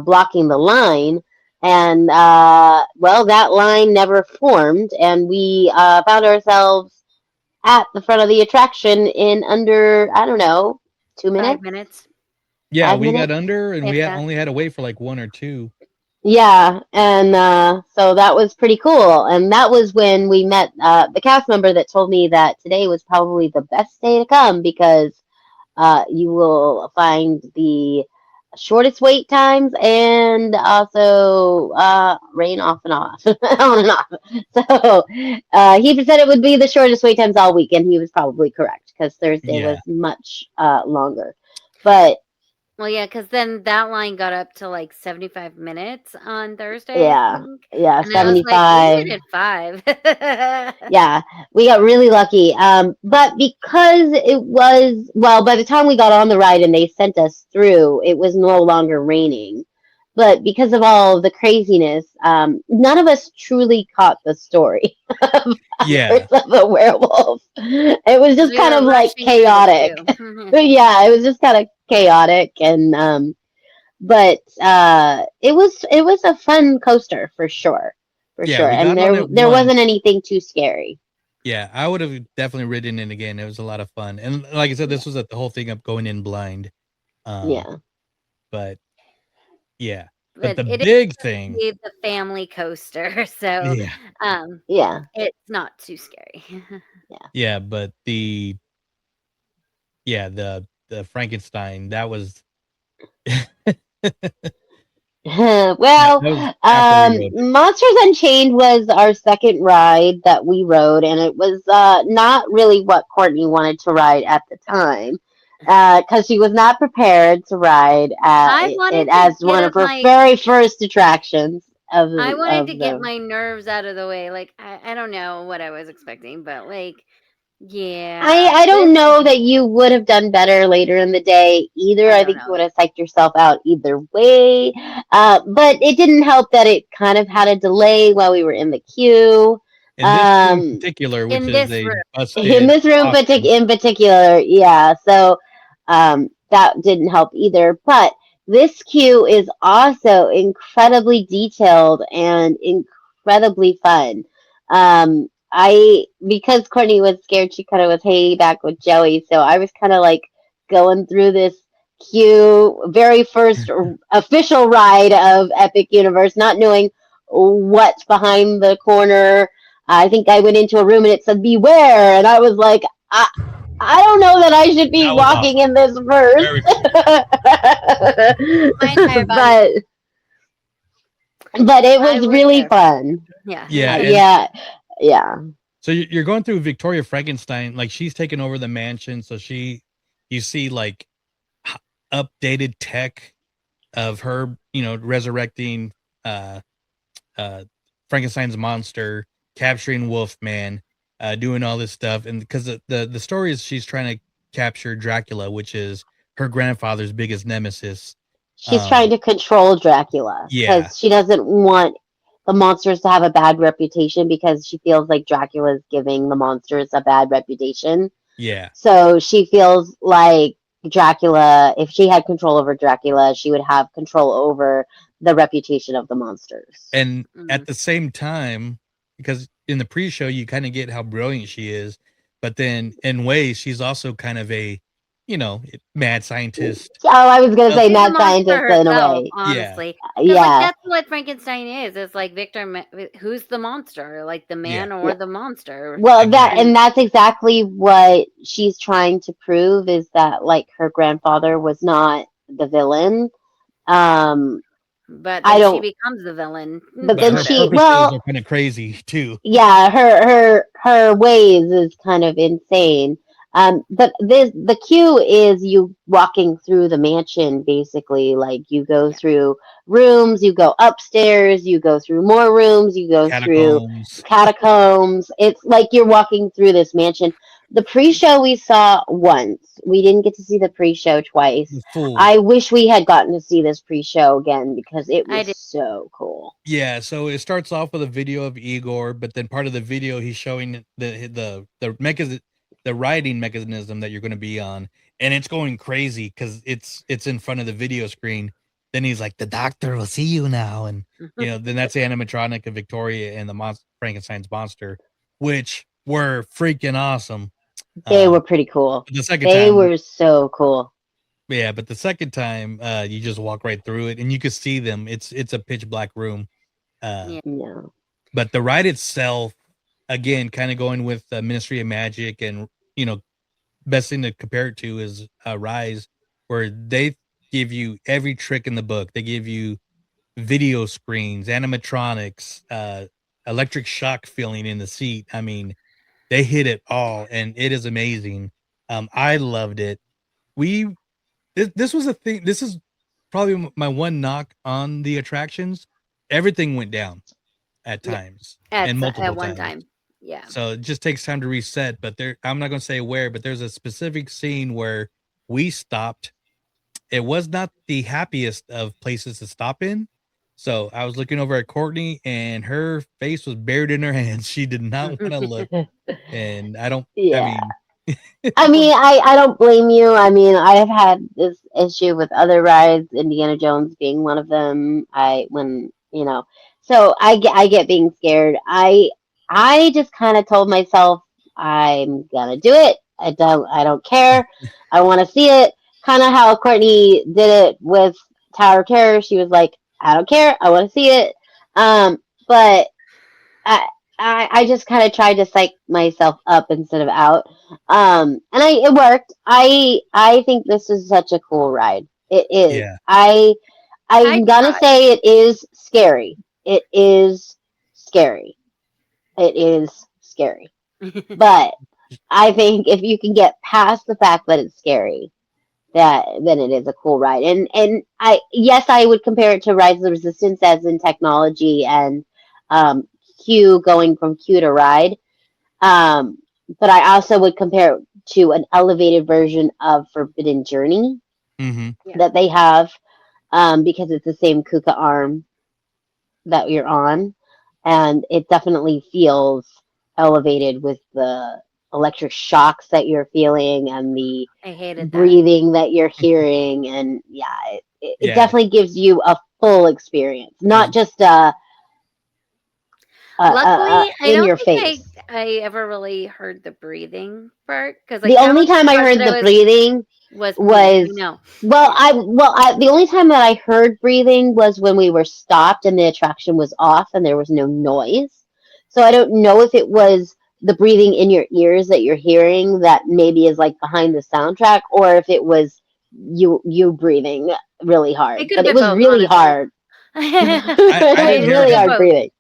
blocking the line. And well, that line never formed, and we found ourselves at the front of the attraction in under, I don't know, 2 minutes. 5 minutes. Yeah, we got under, and we only had to wait for like 1 or 2. Yeah, and so that was pretty cool. And that was when we met the cast member that told me that today was probably the best day to come because you will find the shortest wait times and also rain off and off, on and off. So he said it would be the shortest wait times all week, and he was probably correct because Thursday was much longer. But well, yeah, because then that line got up to like 75 minutes on Thursday. Yeah, and 75. We did 5. Yeah, we got really lucky. But because it was, well, by the time we got on the ride and they sent us through, it was no longer raining. But because of all the craziness, none of us truly caught the story of the werewolf. It was just kind of like chaotic. Yeah, it was just kind of chaotic, and but it was a fun coaster for sure, and there wasn't anything too scary. Yeah, I would have definitely ridden it again. It was a lot of fun, and like I said, this was the whole thing of going in blind. But yeah, but the big thing, the family coaster, so it's not too scary. Yeah, but the Frankenstein, that was well, Monsters Unchained was our second ride that we rode, and it was not really what Courtney wanted to ride at the time. because she was not prepared to ride I it wanted to as one of get her my very first attractions of I wanted to get the. my nerves out of the way. Like I don't know what I was expecting, but like yeah, I this don't know that you would have done better later in the day either. I I don't think you know. would have psyched yourself out either way. But it didn't help that it kind of had a delay while we were in the queue. In this room in Um, particular, which In is this a room. in busted this room costume. in particular, yeah. So that didn't help either. But this queue is also incredibly detailed and incredibly fun. I because Courtney was scared, she kind of was hanging back with Joey, so I was kind of like going through this queue, very first official ride of Epic Universe, not knowing what's behind the corner. I think I went into a room and it said beware, and I was like, I don't know that I should be That was walking awesome. in this first. Very cool. My entire body. but but it I was was really terrified. fun. Yeah. Yeah, and Yeah. so you're going through Victoria Frankenstein, like she's taking over the mansion. So you see like updated tech of her, resurrecting uh Frankenstein's monster, capturing Wolfman, doing all this stuff, and because the story is she's trying to capture Dracula, which is her grandfather's biggest nemesis. She's trying to control Dracula Yeah, because she doesn't want the monsters to have a bad reputation because she feels like Dracula is giving the monsters a bad reputation. yeah, So she feels like Dracula, if she had control over Dracula, she would have control over the reputation of the monsters. and at Mm. the same time, because in the pre-show you kind of get how brilliant she is, but then in ways she's also kind of a, mad scientist. Oh, I was going to Well, say She's a mad monster scientist in a herself, way. honestly. Because like Yeah. that's what Frankenstein is. It's like who's the monster? Like the man or the monster? Well, Exactly. that's exactly what she's trying to prove is that like her grandfather was not the villain. But I then she don't. becomes the villain, But But then her sort of. purposes are kind of crazy too. yeah, her ways is kind of insane. But the queue is you walking through the mansion basically. Like you go Yeah. through rooms, you go upstairs, you go through more rooms, you go through Catacombs. catacombs. It's like you're walking through this mansion. The pre-show we saw once. We didn't get to see the pre-show twice. The full. I wish we had gotten to see this pre-show again because it I was did. so cool. Yeah, so it starts off with a video of Igor, but then part of the video he's showing the riding mechanism that you're going to be on, and it's going crazy because it's in front of the video screen. Then he's like, "The doctor will see you now," and then that's the animatronic of Victoria and the Frankenstein's monster, which were freaking awesome. They were pretty cool. The second They time, were so cool. yeah, but the second time, you just walk right through it and you can see them. It's a pitch black room. Yeah. Yeah. But the ride itself, again, kind of going with Ministry of Magic, and best thing to compare it to is Rise, where they give you every trick in the book. They give you video screens, animatronics, electric shock feeling in the seat. I mean, they hit it all, and it is amazing. I loved it. This was a thing. This is probably my one knock on the attractions. Everything went down at times and multiple At one times. time. Yeah. So it just takes time to reset. But I'm not going to say where, but there's a specific scene where we stopped. It was not the happiest of places to stop in. So I was looking over at Courtney, and her face was buried in her hands. She did not want to look, and I don't. Yeah. I mean, I don't blame you. I mean, I have had this issue with other rides, Indiana Jones being one of them. So I get being scared. I just kind of told myself I'm gonna do it. I don't care. I want to see it. Kind of how Courtney did it with Tower of Terror. She was like, I don't care. I want to see it. But I just kind of tried to psych myself up instead of out. And it worked. I think this is such a cool ride. It is. Yeah. I'm gonna say it is scary. It is scary. It is scary. But I think if you can get past the fact that it's scary, then it is a cool ride. And I would compare it to Rise of the Resistance as in technology and queue going from queue to ride. But I also would compare it to an elevated version of Forbidden Journey that they have, because it's the same Kuka arm that you're on, and it definitely feels elevated with the electric shocks that you're feeling and the I hated that. breathing that you're hearing, and it definitely gives you a full experience, not just Luckily, I in don't your think face. I ever really heard the breathing part, because The only time I heard the breathing was the only time that I heard breathing was when we were stopped and the attraction was off and there was no noise. So I don't know if it was the breathing in your ears that you're hearing that maybe is like behind the soundtrack, or if it was you breathing really hard. It could But have it been was both, really honestly. hard. It was really hard breathing.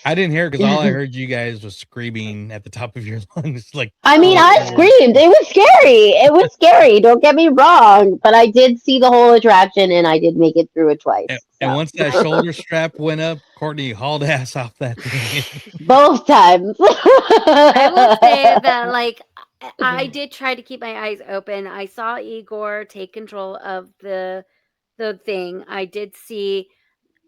I didn't hear, because all I heard you guys was screaming at the top of your lungs. Like, I mean, I screamed. It was scary. It was scary. Don't get me wrong, but I did see the whole attraction and I did make it through it twice. And once that shoulder strap went up, Courtney hauled ass off that thing. Both times. I will say that, like, I did try to keep my eyes open. I saw Igor take control of the thing. I did see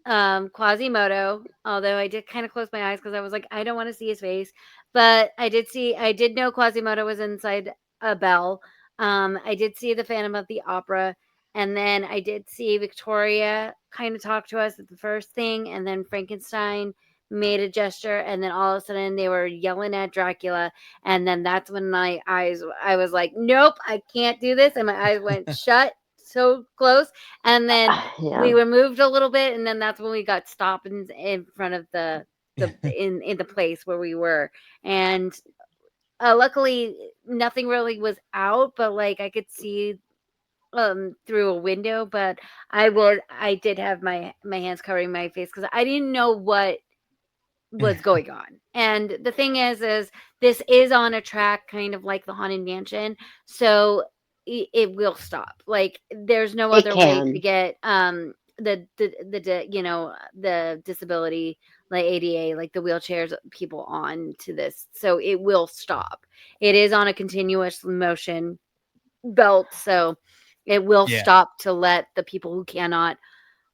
Quasimodo, although I did kind of close my eyes because I was like, I don't want to see his face. But I did know Quasimodo was inside a bell. I did see the Phantom of the Opera, and then I did see Victoria kind of talk to us at the first thing, and then Frankenstein made a gesture, and then all of a sudden they were yelling at Dracula, and then that's when I was like, nope, I can't do this, and my eyes went shut so close, and then we were moved a little bit, and then that's when we got stopped in front of the in the place where we were, and luckily nothing really was out, but like I could see through a window, but I did have my hands covering my face because I didn't know what was going on. And the thing is this is on a track kind of like the Haunted Mansion, so it will stop. Like there's no other way to get the disability, like ADA, like the wheelchairs people on to this, so it will stop. It is on a continuous motion belt, so it will stop to let the people who cannot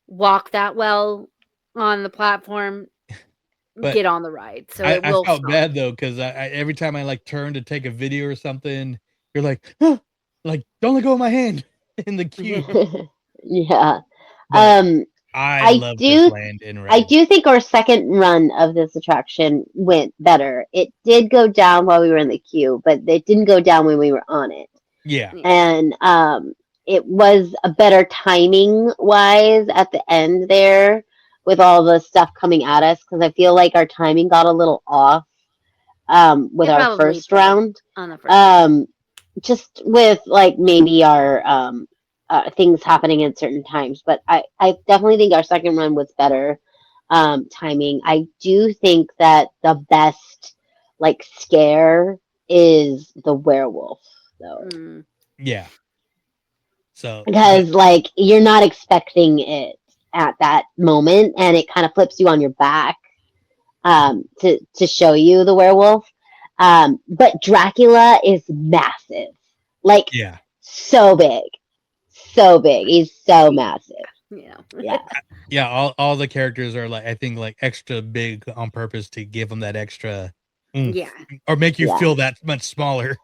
walk that well on the platform get on the ride. So it will. I felt bad though, because I every time I like turn to take a video or something, you're like, huh, like don't let go of my hand in the queue. I love this land in ride. I do think our second run of this attraction went better. It did go down while we were in the queue, but it didn't go down when we were on it. Yeah. And it was a better timing wise at the end there with all the stuff coming at us, because I feel like our timing got a little off with our first round. On the first just with like maybe our things happening at certain times. But I definitely think our second run was better timing. I do think that the best like scare is the werewolf though. Yeah. So because like you're not expecting it at that moment, and it kind of flips you on your back to show you the werewolf. But Dracula is massive, like so big. He's so massive. All the characters are like, I think like extra big on purpose to give them that extra or make you feel that much smaller.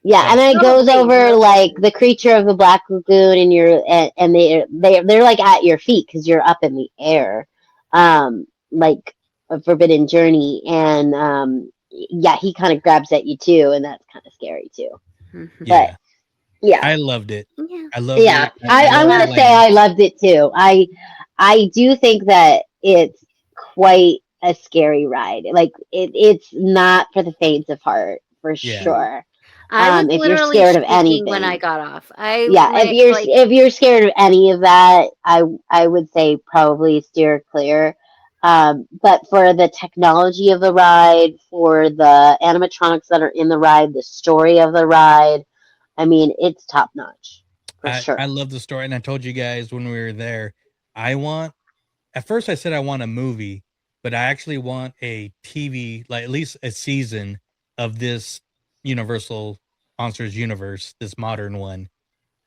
And then it goes over like the creature of the Black Lagoon, and they're like at your feet because you're up in the air, like a Forbidden Journey, and he kind of grabs at you too, and that's kind of scary too. But I loved it. I loved it. I'm gonna say I loved it too. I do think that it's quite a scary ride. Like it's not for the faint of heart for sure. I was if literally you're scared of anything when I got off. If you're scared of any of that, I would say probably steer clear. But for the technology of the ride, for the animatronics that are in the ride, the story of the ride, I mean, it's top notch. For sure. I love the story, and I told you guys when we were there, at first I said I want a movie, but I actually want a TV, like at least a season of this Universal Monsters universe, this modern one.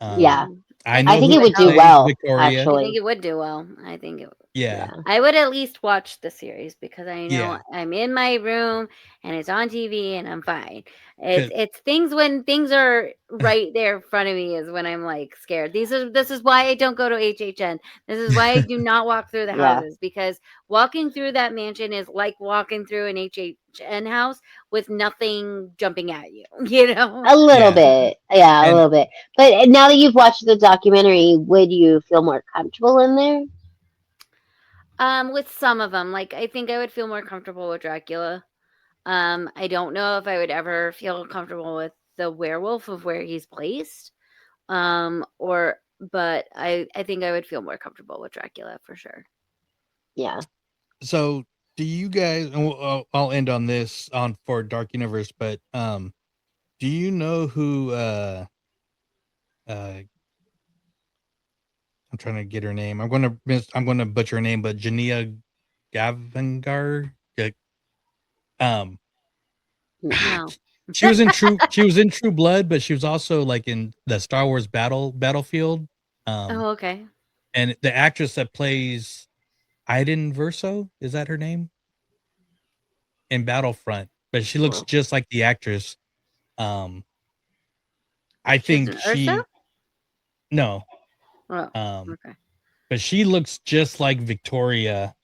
Yeah. I I know think who it would do plays well, Victoria. I think actually. it would do well. I think it. Yeah. I would at least watch the series because I know Yeah. I'm in my room and it's on TV and I'm fine. 'Cause- It's things when things are right there in front of me is when I'm like scared. This is why I don't go to HHN. This is why I do not walk through the Yeah. houses, because walking through that mansion is like walking through an HHN house with nothing jumping at you. You know. A little Yeah. bit. Yeah, a And- little bit. But now that you've watched the documentary, would you feel more comfortable in there? With some of them, like I think I would feel more comfortable with Dracula. I don't know if I would ever feel comfortable with the werewolf of where he's placed. But I think I would feel more comfortable with Dracula for sure. Yeah. So, do you guys? And I'll end on this for Dark Universe, but do you know who? I'm trying to get her name. I'm gonna butcher her name, but Jania Gavangar. No. She was in True Blood, but she was also like in the Star Wars Battlefield. Oh, okay. And the actress that plays Iden Verso, is that her name? In Battlefront, but she looks just like the actress. I think Ursa? No. Oh, okay. But she looks just like Victoria.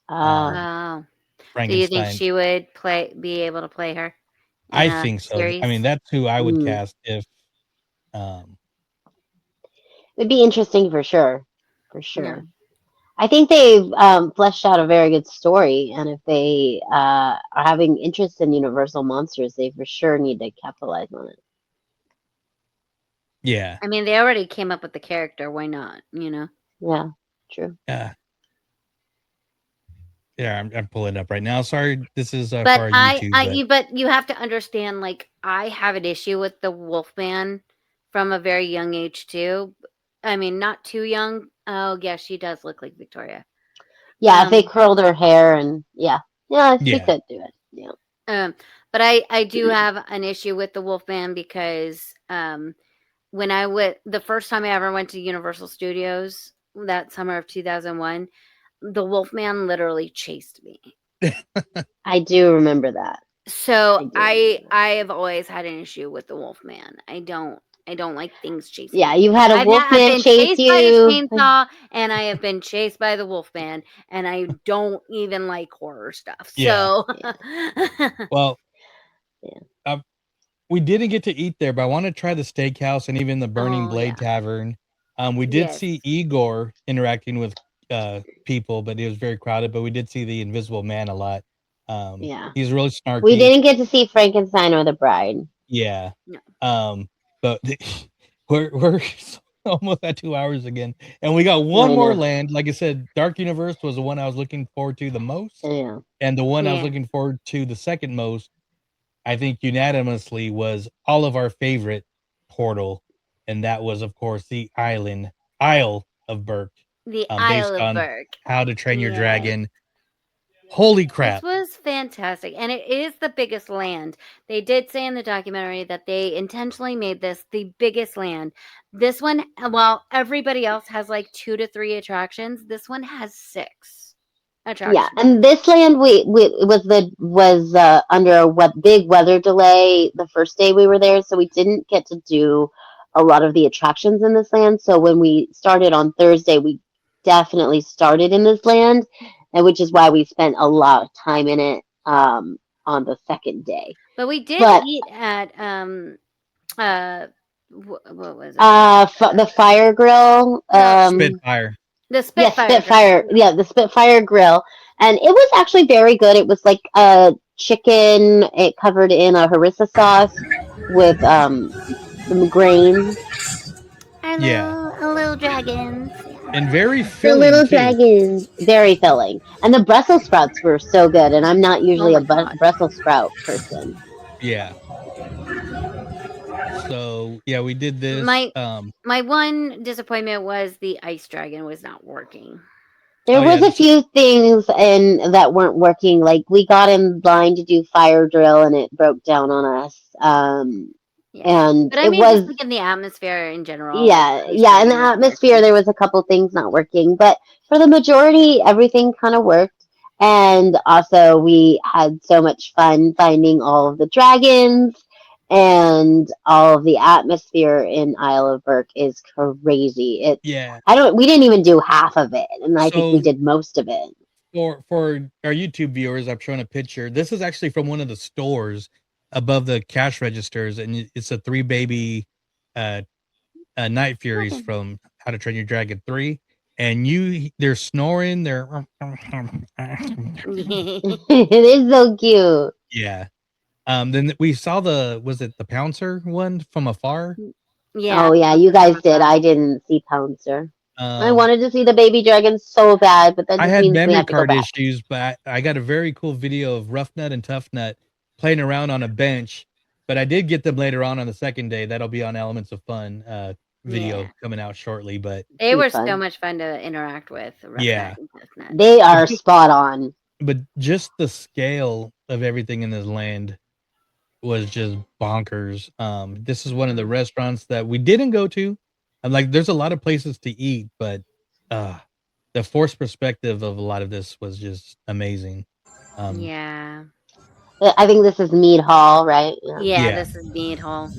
Oh. Do you think she would be able to play her? I think so. Series? I mean, that's who I would cast if. It'd be interesting for sure. For sure. Yeah. I think they've fleshed out a very good story, and if they are having interest in Universal Monsters, they for sure need to capitalize on it. Yeah. I mean, they already came up with the character. Why not? You know? Yeah, true. Yeah. Yeah, I'm pulling it up right now. Sorry, this is for But our YouTube. but you have to understand, like, I have an issue with the Wolfman from a very young age too. I mean, not too young. Oh, yeah, she does look like Victoria. Yeah, if they curled her hair and she could do it. Yeah. But I do have an issue with the Wolfman because when I went the first time I ever went to Universal Studios that summer of 2001, the Wolfman literally chased me. I do remember that. So I have always had an issue with the Wolfman. I don't like things chasing. Yeah, you've had a Wolfman chase you. By a chainsaw, and I have been chased by the Wolfman, and I don't even like horror stuff. Yeah. So, Well, we didn't get to eat there, but I want to try the steakhouse and even the Burning Blade Tavern. We did see Igor interacting with people, but it was very crowded. But we did see the Invisible Man a lot. He's really snarky. We didn't get to see Frankenstein or the Bride. Yeah. No. But we're almost at 2 hours again, and we got one more land. Like I said, Dark Universe was the one I was looking forward to the most, and the one I was looking forward to the second most, I think unanimously, was all of our favorite Portal, and that was, of course, the Isle of Berk. The Isle of Berk. How to Train Your Dragon. Holy crap. This was fantastic. And it is the biggest land. They did say in the documentary that they intentionally made this the biggest land. This one, while everybody else has like 2 to 3 attractions, this one has 6 attractions. Yeah, and this land was under a big weather delay the first day we were there, so we didn't get to do a lot of the attractions in this land. So when we started on Thursday, we definitely started in this land, and which is why we spent a lot of time in it on the second day. But we did eat at what was it? The Fire Grill. Spitfire. The Spitfire. Yes, Spitfire. Yeah, the Spitfire Grill, and it was actually very good. It was like chicken, it covered in a harissa sauce with some grains. Little dragons. And very filling. The little dragons, very filling. And the Brussels sprouts were so good, and I'm not usually a Brussels sprout person. Yeah. So yeah, we did this. My one disappointment was the ice dragon was not working. There was yeah, a few things that weren't working. Like we got in line to do fire drill and it broke down on us. And But I it mean, was just like in the atmosphere in general. yeah, ice yeah. In dragon the wasn't atmosphere, working. there was a couple things not working, but for the majority, everything kind of worked. And also, we had so much fun finding all of the dragons, and all of the atmosphere in Isle of Berk is crazy. yeah. We didn't even do half of it, and I think we So did most of it. for our YouTube viewers, I'm showing a picture. This is actually from one of the stores above the cash registers, and it's a 3 baby Night Furies from How to Train Your Dragon 3. And they're snoring, they're It is so cute. yeah. Then we saw was it the Pouncer one from afar? Yeah. Oh yeah, you guys did. I didn't see Pouncer. I Um, wanted to see the baby dragon so bad, but that I just had means we memory have to go card back. issues, but I got a very cool video of Rough Nut and Tough Nut playing around on a bench. But I did get them later on the second day. That'll be on Elements of Fun video coming out shortly. But they were fun. so much fun to interact with. Yeah. And Tough Nut. They are spot on. But just the scale of everything in this land was just bonkers. This is one of the restaurants that we didn't go to. I'm like, there's a lot of places to eat, but the forced perspective of a lot of this was just amazing. Yeah. I think this is Mead Hall, right? Yeah, this is Mead Hall.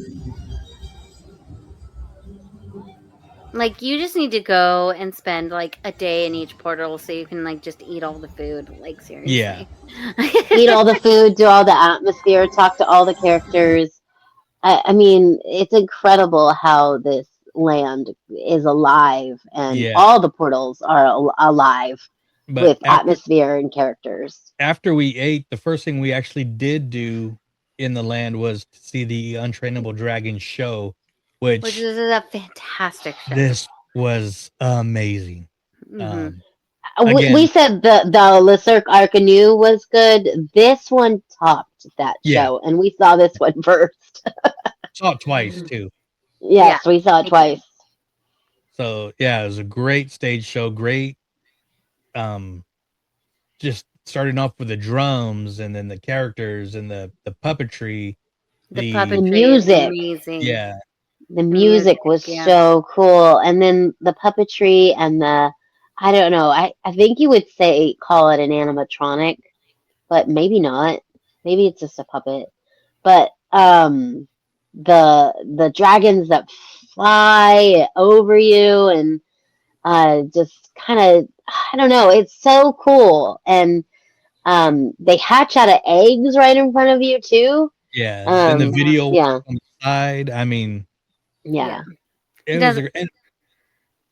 Like, you just need to go and spend like a day in each portal so you can like just eat all the food. Like, seriously. Yeah. Eat all the food, do all the atmosphere, talk to all the characters. I mean, it's incredible how this land is alive, and all the portals are alive with atmosphere and characters. After we ate, the first thing we actually did do in the land was to see the Untrainable Dragon show, which is a fantastic show. This was amazing. We said the Le Cirque Arcanu was good. This one topped that show, and we saw this one first. Saw it twice too. Yes, we saw it twice. So yeah, it was a great stage show. Great, just starting off with the drums and then the characters and the puppetry, the puppetry music. Amazing. Yeah, the music was so cool, and then the puppetry and I don't know. I think you would call it an animatronic, but maybe not. Maybe it's just a puppet. But the dragons that fly over you and just kind of, I don't know. It's so cool, and they hatch out of eggs right in front of you too. Yeah, and the video on the side. I mean, it was and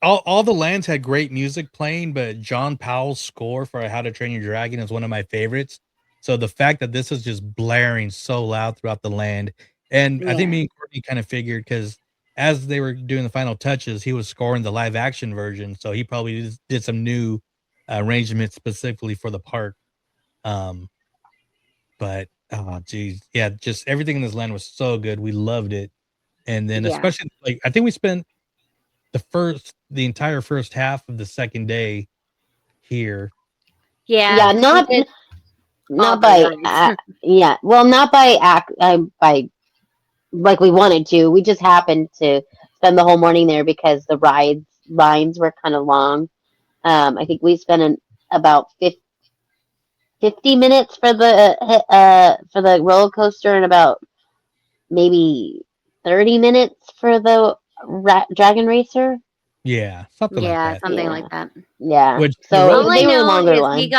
all the lands had great music playing, but John Powell's score for How to Train Your Dragon is one of my favorites. So the fact that this is just blaring so loud throughout the land, and I think me and Courtney kind of figured, because as they were doing the final touches, he was scoring the live action version, so he probably did some new arrangements specifically for the park. But oh geez, yeah, just everything in this land was so good. We loved it, and then especially like I think we spent the entire first half of the second day here. Yeah, not by not by like we wanted to. We just happened to spend the whole morning there because the lines were kind of long. I think we spent about 50 minutes for the roller coaster and about maybe 30 minutes for the Dragon Racer. Yeah, something like that. Something like that. Yeah. So they were longer lines.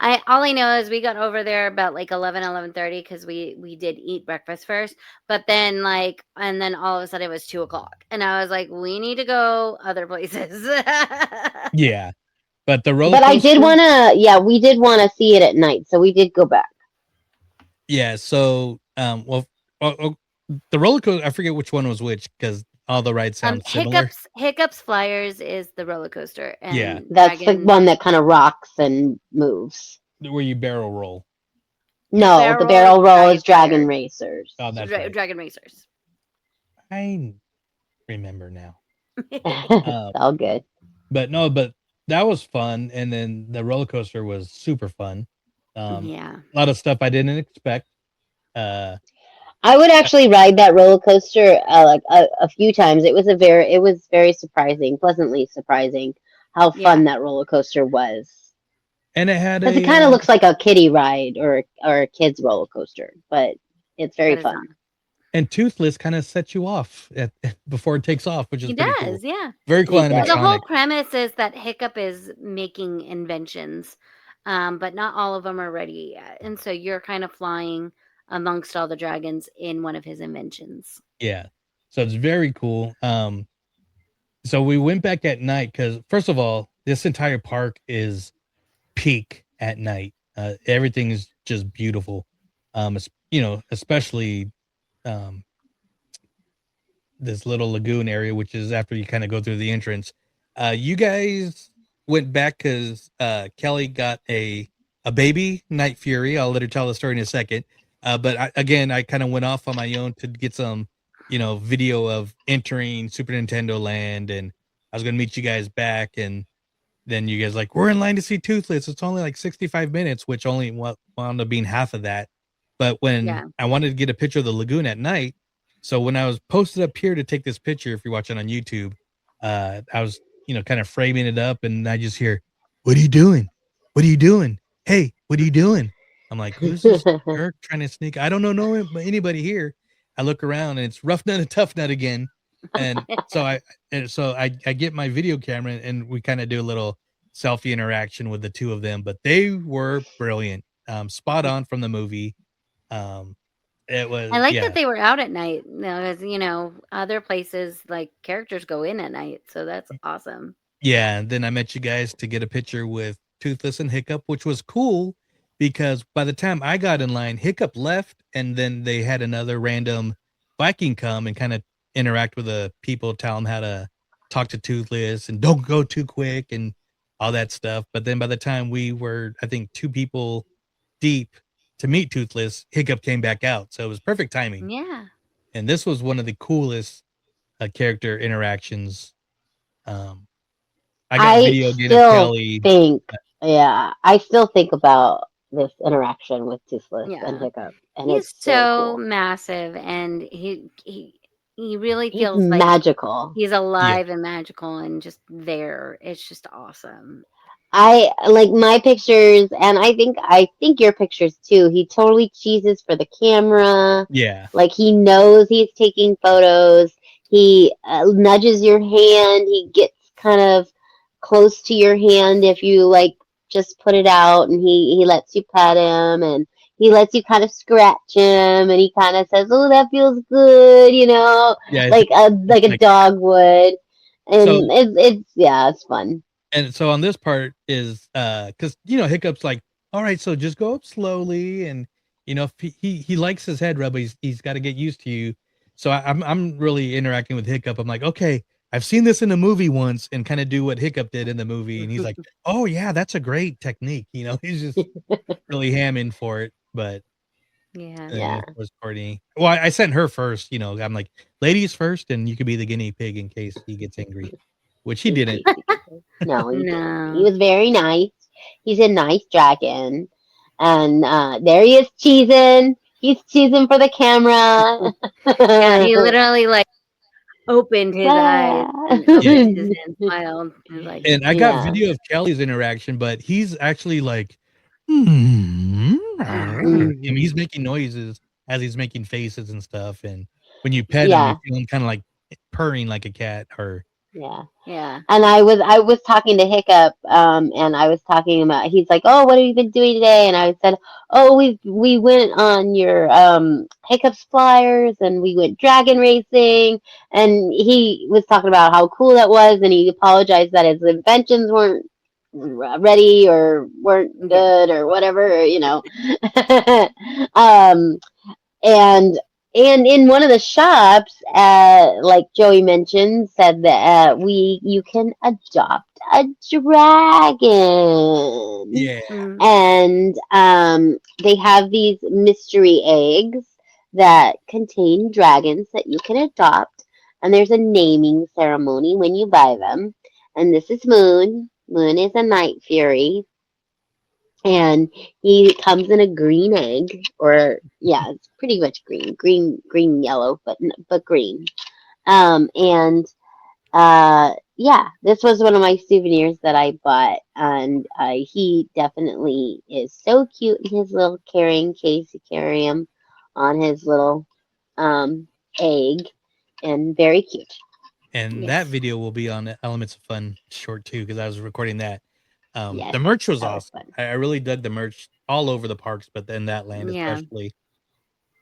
All I know is we got over there about like 11:30 because we did eat breakfast first, but then and then all of a sudden it was 2:00 and I was like, we need to go other places. Yeah, but the roller. But I did want to. We did want to see it at night, so we did go back. Yeah. So the roller coaster. I forget which one was which because all the rides sound similar. Hiccups Flyers is the roller coaster. And that's the one that kind of rocks and moves. Where you barrel roll. No, the barrel roll is Dragon Racers. Oh, that's Dragon Racers. I remember now. It's all good. But that was fun. And then the roller coaster was super fun. Yeah. A lot of stuff I didn't expect. Uh, I would actually ride that roller coaster like a few times. It was very surprising, pleasantly surprising how fun that roller coaster was. and it had Because it kind of looks like a kiddie ride or a kid's roller coaster, but it's very That is fun. and Toothless kind of sets you off before it takes off, which is He pretty does, cool. yeah. Very cool He does. Well, the whole animatronic. premise is that Hiccup is making inventions, but not all of them are ready yet. And so you're kind of flying amongst all the dragons in one of his inventions. Yeah. So it's very cool. So we went back at night because, first of all, this entire park is peak at night. Everything is just beautiful. Especially this little lagoon area, which is after you kind of go through the entrance. You guys went back because Kelly got a baby, Night Fury. I'll let her tell the story in a second. But I kind of went off on my own to get some, video of entering Super Nintendo Land, and I was gonna meet you guys back, and then you guys like, we're in line to see Toothless. It's only like 65 minutes, which only wound up being half of that. But when I wanted to get a picture of the lagoon at night, so when I was posted up here to take this picture, if you're watching on YouTube, I was, kind of framing it up, and I just hear, "What are you doing? What are you doing? Hey, what are you doing?" I'm like, "Who's this jerk trying to sneak? I don't know anybody here." I look around, and it's Rough Nut and Tough Nut again, and so I get my video camera, and we kind of do a little selfie interaction with the two of them, but they were brilliant, spot on from the movie. It was. I like that they were out at night. Because other places like characters go in at night, so that's awesome. Yeah, and then I met you guys to get a picture with Toothless and Hiccup, which was cool because by the time I got in line, Hiccup left, and then they had another random Viking come and kind of interact with the people, tell them how to talk to Toothless and don't go too quick and all that stuff. But then by the time we were, I think, 2 people deep to meet Toothless, Hiccup came back out. So it was perfect timing. Yeah. And this was one of the coolest character interactions. I got video game of Kelly. I still think about this interaction with Toothless and Hiccup. And he's it's so cool. massive, and he really He's feels magical. Like he's alive and magical and just there. It's just awesome. I like my pictures, and I think your pictures too. He totally cheeses for the camera. Yeah. Like he knows he's taking photos. He nudges your hand. He gets kind of close to your hand if you like just put it out, and he lets you pet him, and he lets you kind of scratch him, and he kind of says, "Oh, that feels good," like a dog would. And so, it's fun. And so on this part is because Hiccup's like, all right, so just go up slowly, and if he likes his head rub, he's got to get used to you. So I'm really interacting with Hiccup. I'm like, okay, I've seen this in a movie once, and kind of do what Hiccup did in the movie, and he's like, oh yeah, that's a great technique. He's just really hamming for it. But of course, Courtney. Well, I sent her first. I'm like, ladies first, and you could be the guinea pig in case he gets angry, which he didn't. No, he didn't. He was very nice. He's a nice dragon, and there he is cheesing. He's cheesing for the camera. Yeah, he literally opened his eyes and smiled. And I got video of Kelly's interaction, but he's actually like, I mean, he's making noises as he's making faces and stuff. And when you pet him, you feel him kind of like purring like a cat. Or yeah. And I was talking to Hiccup, and I was talking about. He's like, "Oh, what have you been doing today?" And I said, "Oh, we went on your Hiccup's flyers, and we went dragon racing." And he was talking about how cool that was, and he apologized that his inventions weren't ready or weren't good or whatever, and in one of the shops, like Joey mentioned, said that you can adopt a dragon. Yeah. And they have these mystery eggs that contain dragons that you can adopt. and there's a naming ceremony when you buy them. And this is Moon. Moon is a night fury, and he comes in a green egg, or yeah, it's pretty much green, yellow, but green. And yeah, this was one of my souvenirs that I bought, and he definitely is so cute in his little carrying case. You carry him on his little egg, and very cute. And Yes. that video will be on the Elements of Fun short too, because I was recording that. Yes, The merch was that was awesome. fun. I really dug the merch all over the parks, but then that land Yeah. especially,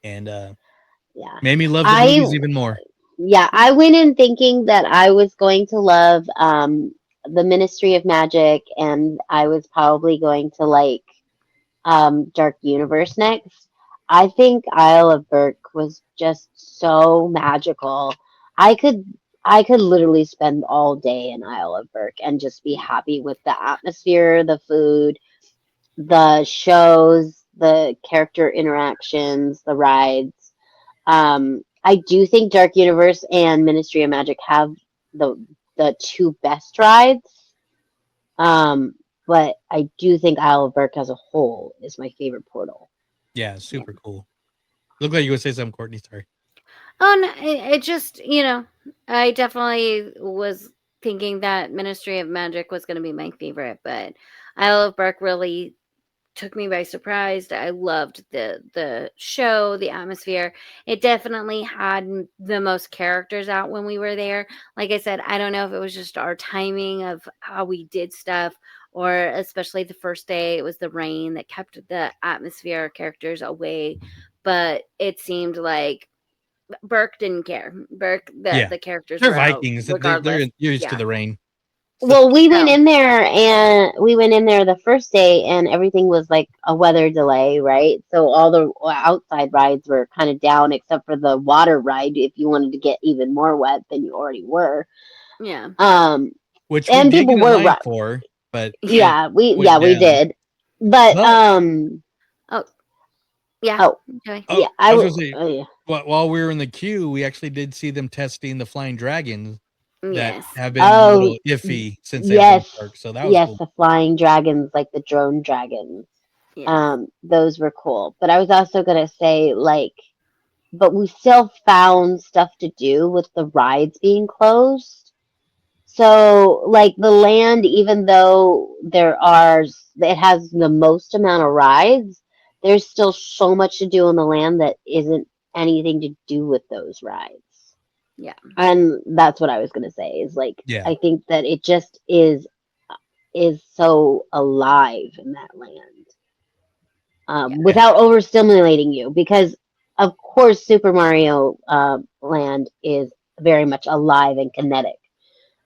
and Yeah, made me love the I movies even more. yeah, I went in thinking that I was going to love the Ministry of Magic, and I was probably going to like Dark Universe next. I think Isle of Berk was just so magical. I could I could literally spend all day in Isle of Berk and just be happy with the atmosphere, the food, the shows, the character interactions, the rides. I do think Dark Universe and Ministry of Magic have the two best rides. Um, but I do think Isle of Berk as a whole is my favorite portal. Yeah, super cool. Look like you would say something, Courtney. Sorry. Oh, no, it just, I definitely was thinking that Ministry of Magic was going to be my favorite, but Isle of Berk really took me by surprise. I loved the show, the atmosphere. It definitely had the most characters out when we were there. Like I said, I don't know if it was just our timing of how we did stuff, or especially the first day, it was the rain that kept the atmosphere characters away. But it seemed like Burke didn't care. Burke, Yeah, the characters they're were out Vikings. regardless. They're used to Yeah. the rain. Well, we went So, in there the first day, and everything was like a weather delay, right? So all the outside rides were kind of down, except for the water ride. If you wanted to get even more wet than you already were, yeah. Which we and did people get in were line for, but it yeah, went we down. did, but Oh, yeah. oh Okay. Oh, yeah, I was gonna say, yeah. while we were in the queue, we actually did see them testing the flying dragons that Yes. have been a Oh, little iffy since they've been in yes, the park. So that was yes, cool. the flying dragons, like the drone dragons. Yes. Those were cool. But I was also gonna say, like, but we still found stuff to do with the rides being closed. So, like the land, even though it has the most amount of rides, there's still so much to do on the land that isn't anything to do with those rides. Yeah. And that's what I was gonna say is like Yeah. I think that it just is so alive in that land, without overstimulating you, because of course Super Mario Land is very much alive and kinetic,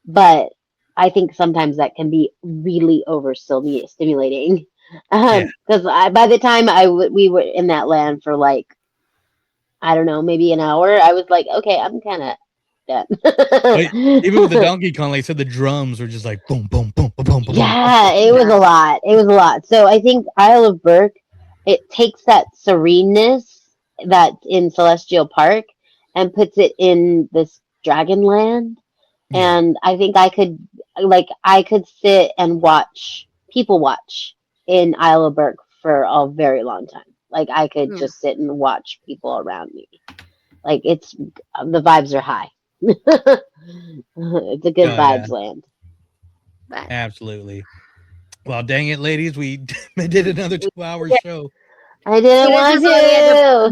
but I think sometimes that can be really overstimulating. Yeah. Because by the time we were in that land for like, I don't know, maybe an hour, I was like, okay, I'm kind of done. But even with the Donkey Kong, like I said, the drums were just like boom, boom, boom, boom, boom, boom. Yeah, it was a lot. It was a lot. So I think Isle of Berk, it takes that sereneness that's in Celestial Park and puts it in this Dragonland. Yeah. And I think I could sit and watch in Isle of Berk for a very long time. Like I could just sit and watch people around me. Like the vibes are high. It's a good vibes land. But Absolutely. Well, dang it, ladies, we did another 2-hour show. I didn't want to.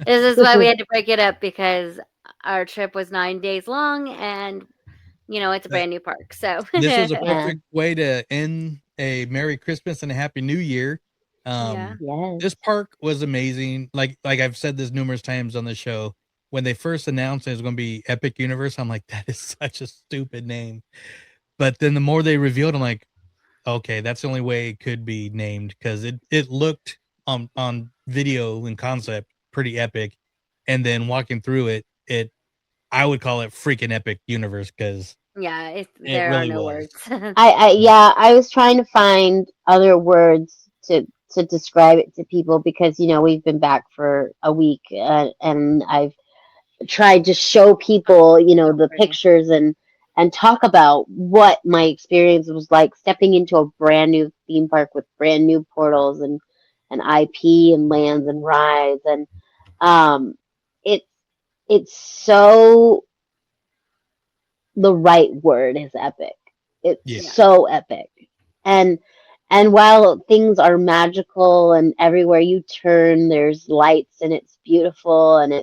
this is why we had to break it up, because our trip was 9 days long, and it's a brand new park. So This was a Yeah. perfect way to end a Merry Christmas and a Happy New Year. Yeah. Yes. This park was amazing. Like I've said this numerous times on the show. When they first announced it was going to be Epic Universe, I'm like, that is such a stupid name. But then the more they revealed, I'm like, okay, that's the only way it could be named, because it looked on video and concept pretty epic, and then walking through it I would call it freaking Epic Universe, because yeah, it there are really no was. words. I was trying to find other words to describe it to people, because we've been back for a week, and I've tried to show people, the pictures and talk about what my experience was like stepping into a brand new theme park with brand new portals and IP and lands and rides. And it's so, the right word is epic. It's so epic. And while things are magical and everywhere you turn there's lights and it's beautiful and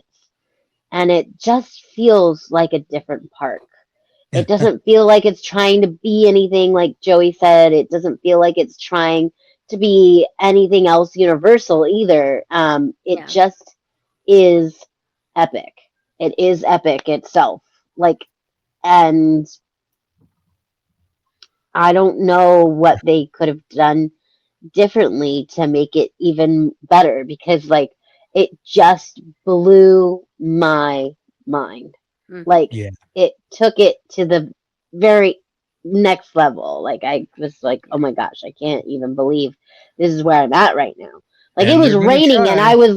it just feels like a different park. It doesn't feel like it's trying to be anything, like Joey said. It doesn't feel like it's trying to be anything else Universal either. It just is epic. It is epic itself. And I don't know what they could have done differently to make it even better, because it just blew my mind. It took it to the very next level. I was like, oh my gosh, I can't even believe this is where I'm at right now. It was raining and I was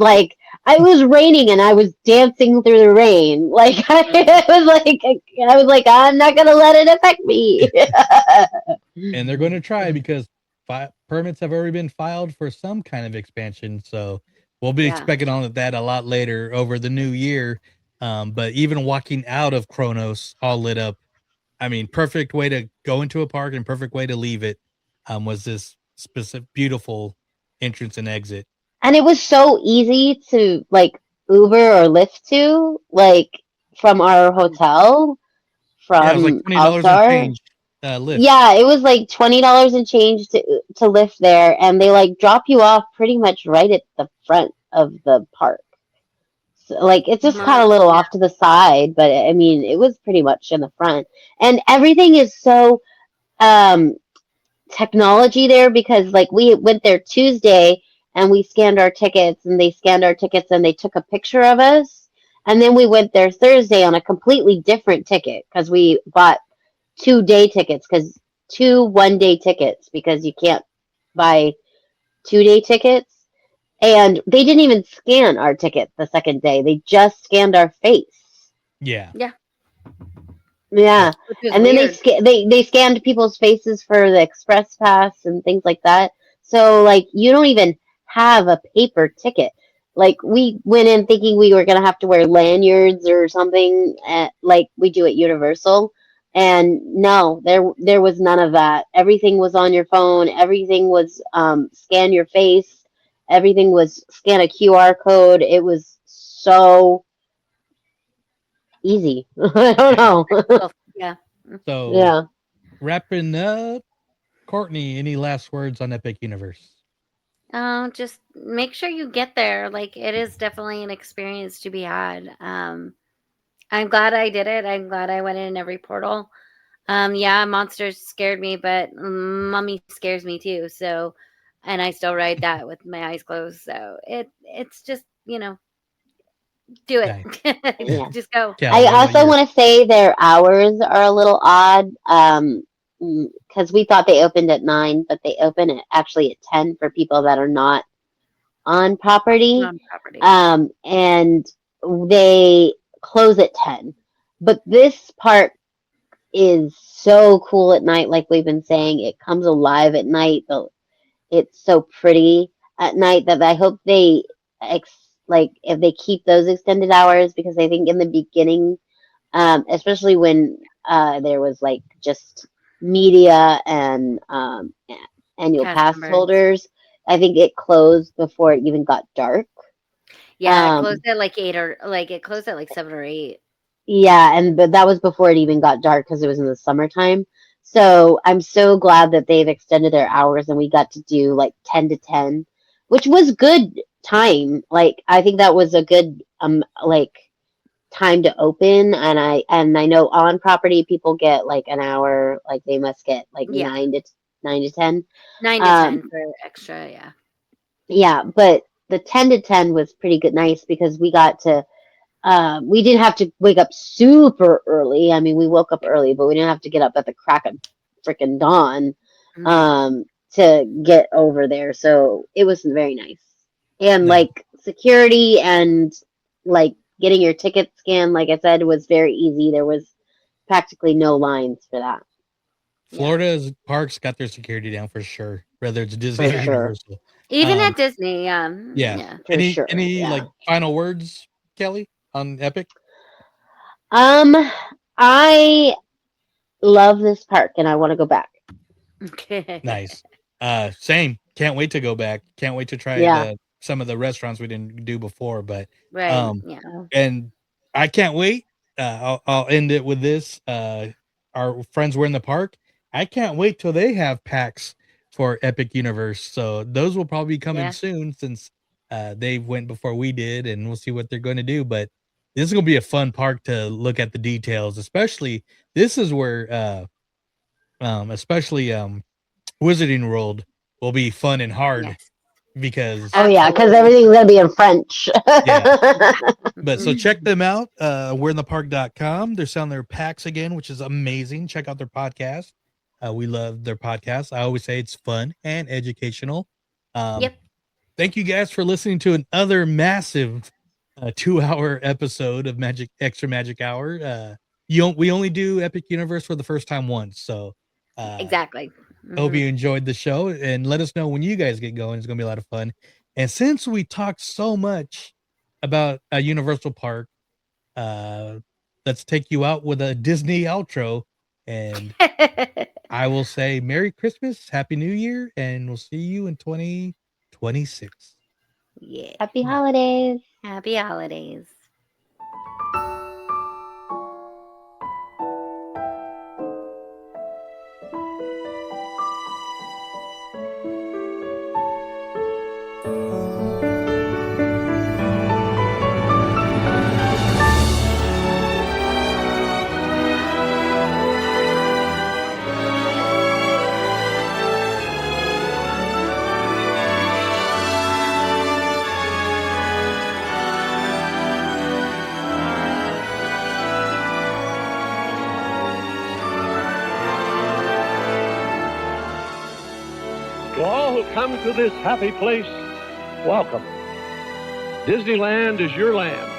raining and I was dancing through the rain. I was like, I'm not gonna let it affect me. And they're going to try, because permits have already been filed for some kind of expansion. So we'll be expecting on that a lot later over the new year. But even walking out of Kronos all lit up, I mean, perfect way to go into a park and perfect way to leave it, was this specific beautiful entrance and exit. And it was so easy to Uber or Lyft to, from our hotel, from it was like $20 and change. Lyft. Yeah, it was like $20 and change to Lyft there, and they drop you off pretty much right at the front of the park. So, it's just kind of a little off to the side, but I mean, it was pretty much in the front, and everything is so technology there, because we went there Tuesday and we scanned our tickets, and they scanned our tickets and they took a picture of us, and then we went there Thursday on a completely different ticket, because we bought 2-day tickets, because 2 one-day tickets, because you can't buy 2-day tickets. And they didn't even scan our ticket the second day. They just scanned our face. Yeah. And then they scanned people's faces for the express pass and things like that. So you don't even have a paper ticket. We went in thinking we were gonna have to wear lanyards or something, like we do at Universal. And no, there was none of that. Everything was on your phone. Everything was scan your face. Everything was scan a QR code. It was so easy. I don't know. So wrapping up, Courtney, any last words on Epic Universe? Just make sure you get there. It is definitely an experience to be had. I'm glad I did it. I'm glad I went in every portal. Monsters scared me, but Mummy scares me too. So, and I still ride that with my eyes closed. So it's just, do it. Just go. I also want to say their hours are a little odd, because we thought they opened at 9, but they open actually at 10 for people that are not on property. And they close at 10. But this park is so cool at night, like we've been saying. It comes alive at night. It's so pretty at night that I hope they if they keep those extended hours, because I think in the beginning, especially when there was just media and annual pass holders, I think it closed before it even got dark. Yeah, it closed at 8 or it closed at 7 or 8. Yeah, but that was before it even got dark, because it was in the summertime. So I'm so glad that they've extended their hours and we got to do 10 to 10, which was good time. I think that was a good time to open, and I know on property people get an hour, they must get 9 to 10. 9 to 10 for extra, yeah, but the 10 to 10 was pretty good, nice, because we got to we didn't have to wake up super early. I mean, we woke up early, but we didn't have to get up at the crack of freaking dawn to get over there. So it was very nice. And security and getting your ticket scanned, like I said, was very easy. There was practically no lines for that. Florida's parks got their security down for sure, whether it's Disney For or sure. Universal. Even at Disney, Yeah. For sure. Any like final words, Kelly, on Epic? I love this park and I want to go back. Nice. Same. Can't wait to go back. Can't wait to try some of the restaurants we didn't do before. But and I can't wait. I'll end it with this. Our friends were in the park. I can't wait till they have packs for Epic Universe. So those will probably be coming soon since they went before we did, and we'll see what they're going to do. But this is going to be a fun park to look at the details, especially this is where Wizarding World will be fun and hard because because everything's gonna be in French. But so check them out. We'reinthepark.com. They're selling their packs again, which is amazing. Check out their podcast. We love their podcast. I always say it's fun and educational. Thank you guys for listening to another massive 2-hour episode of Extra Magic Hour. We only do Epic Universe for the first time once, so exactly. Hope you enjoyed the show, and let us know when you guys get going. It's gonna be a lot of fun. And since we talked so much about a Universal Park, let's take you out with a Disney outro, and I will say Merry Christmas, Happy New Year, and we'll see you in 2026. Yeah. Happy holidays. Happy holidays. To all who come to this happy place, welcome. Disneyland is your land.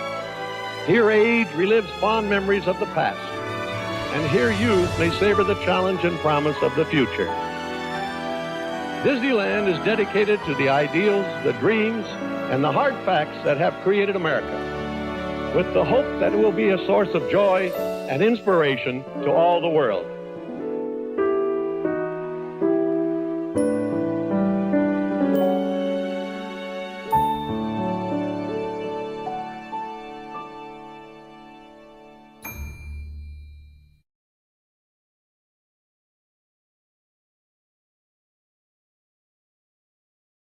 Here age relives fond memories of the past, and here youth may savor the challenge and promise of the future. Disneyland is dedicated to the ideals, the dreams, and the hard facts that have created America, with the hope that it will be a source of joy and inspiration to all the world.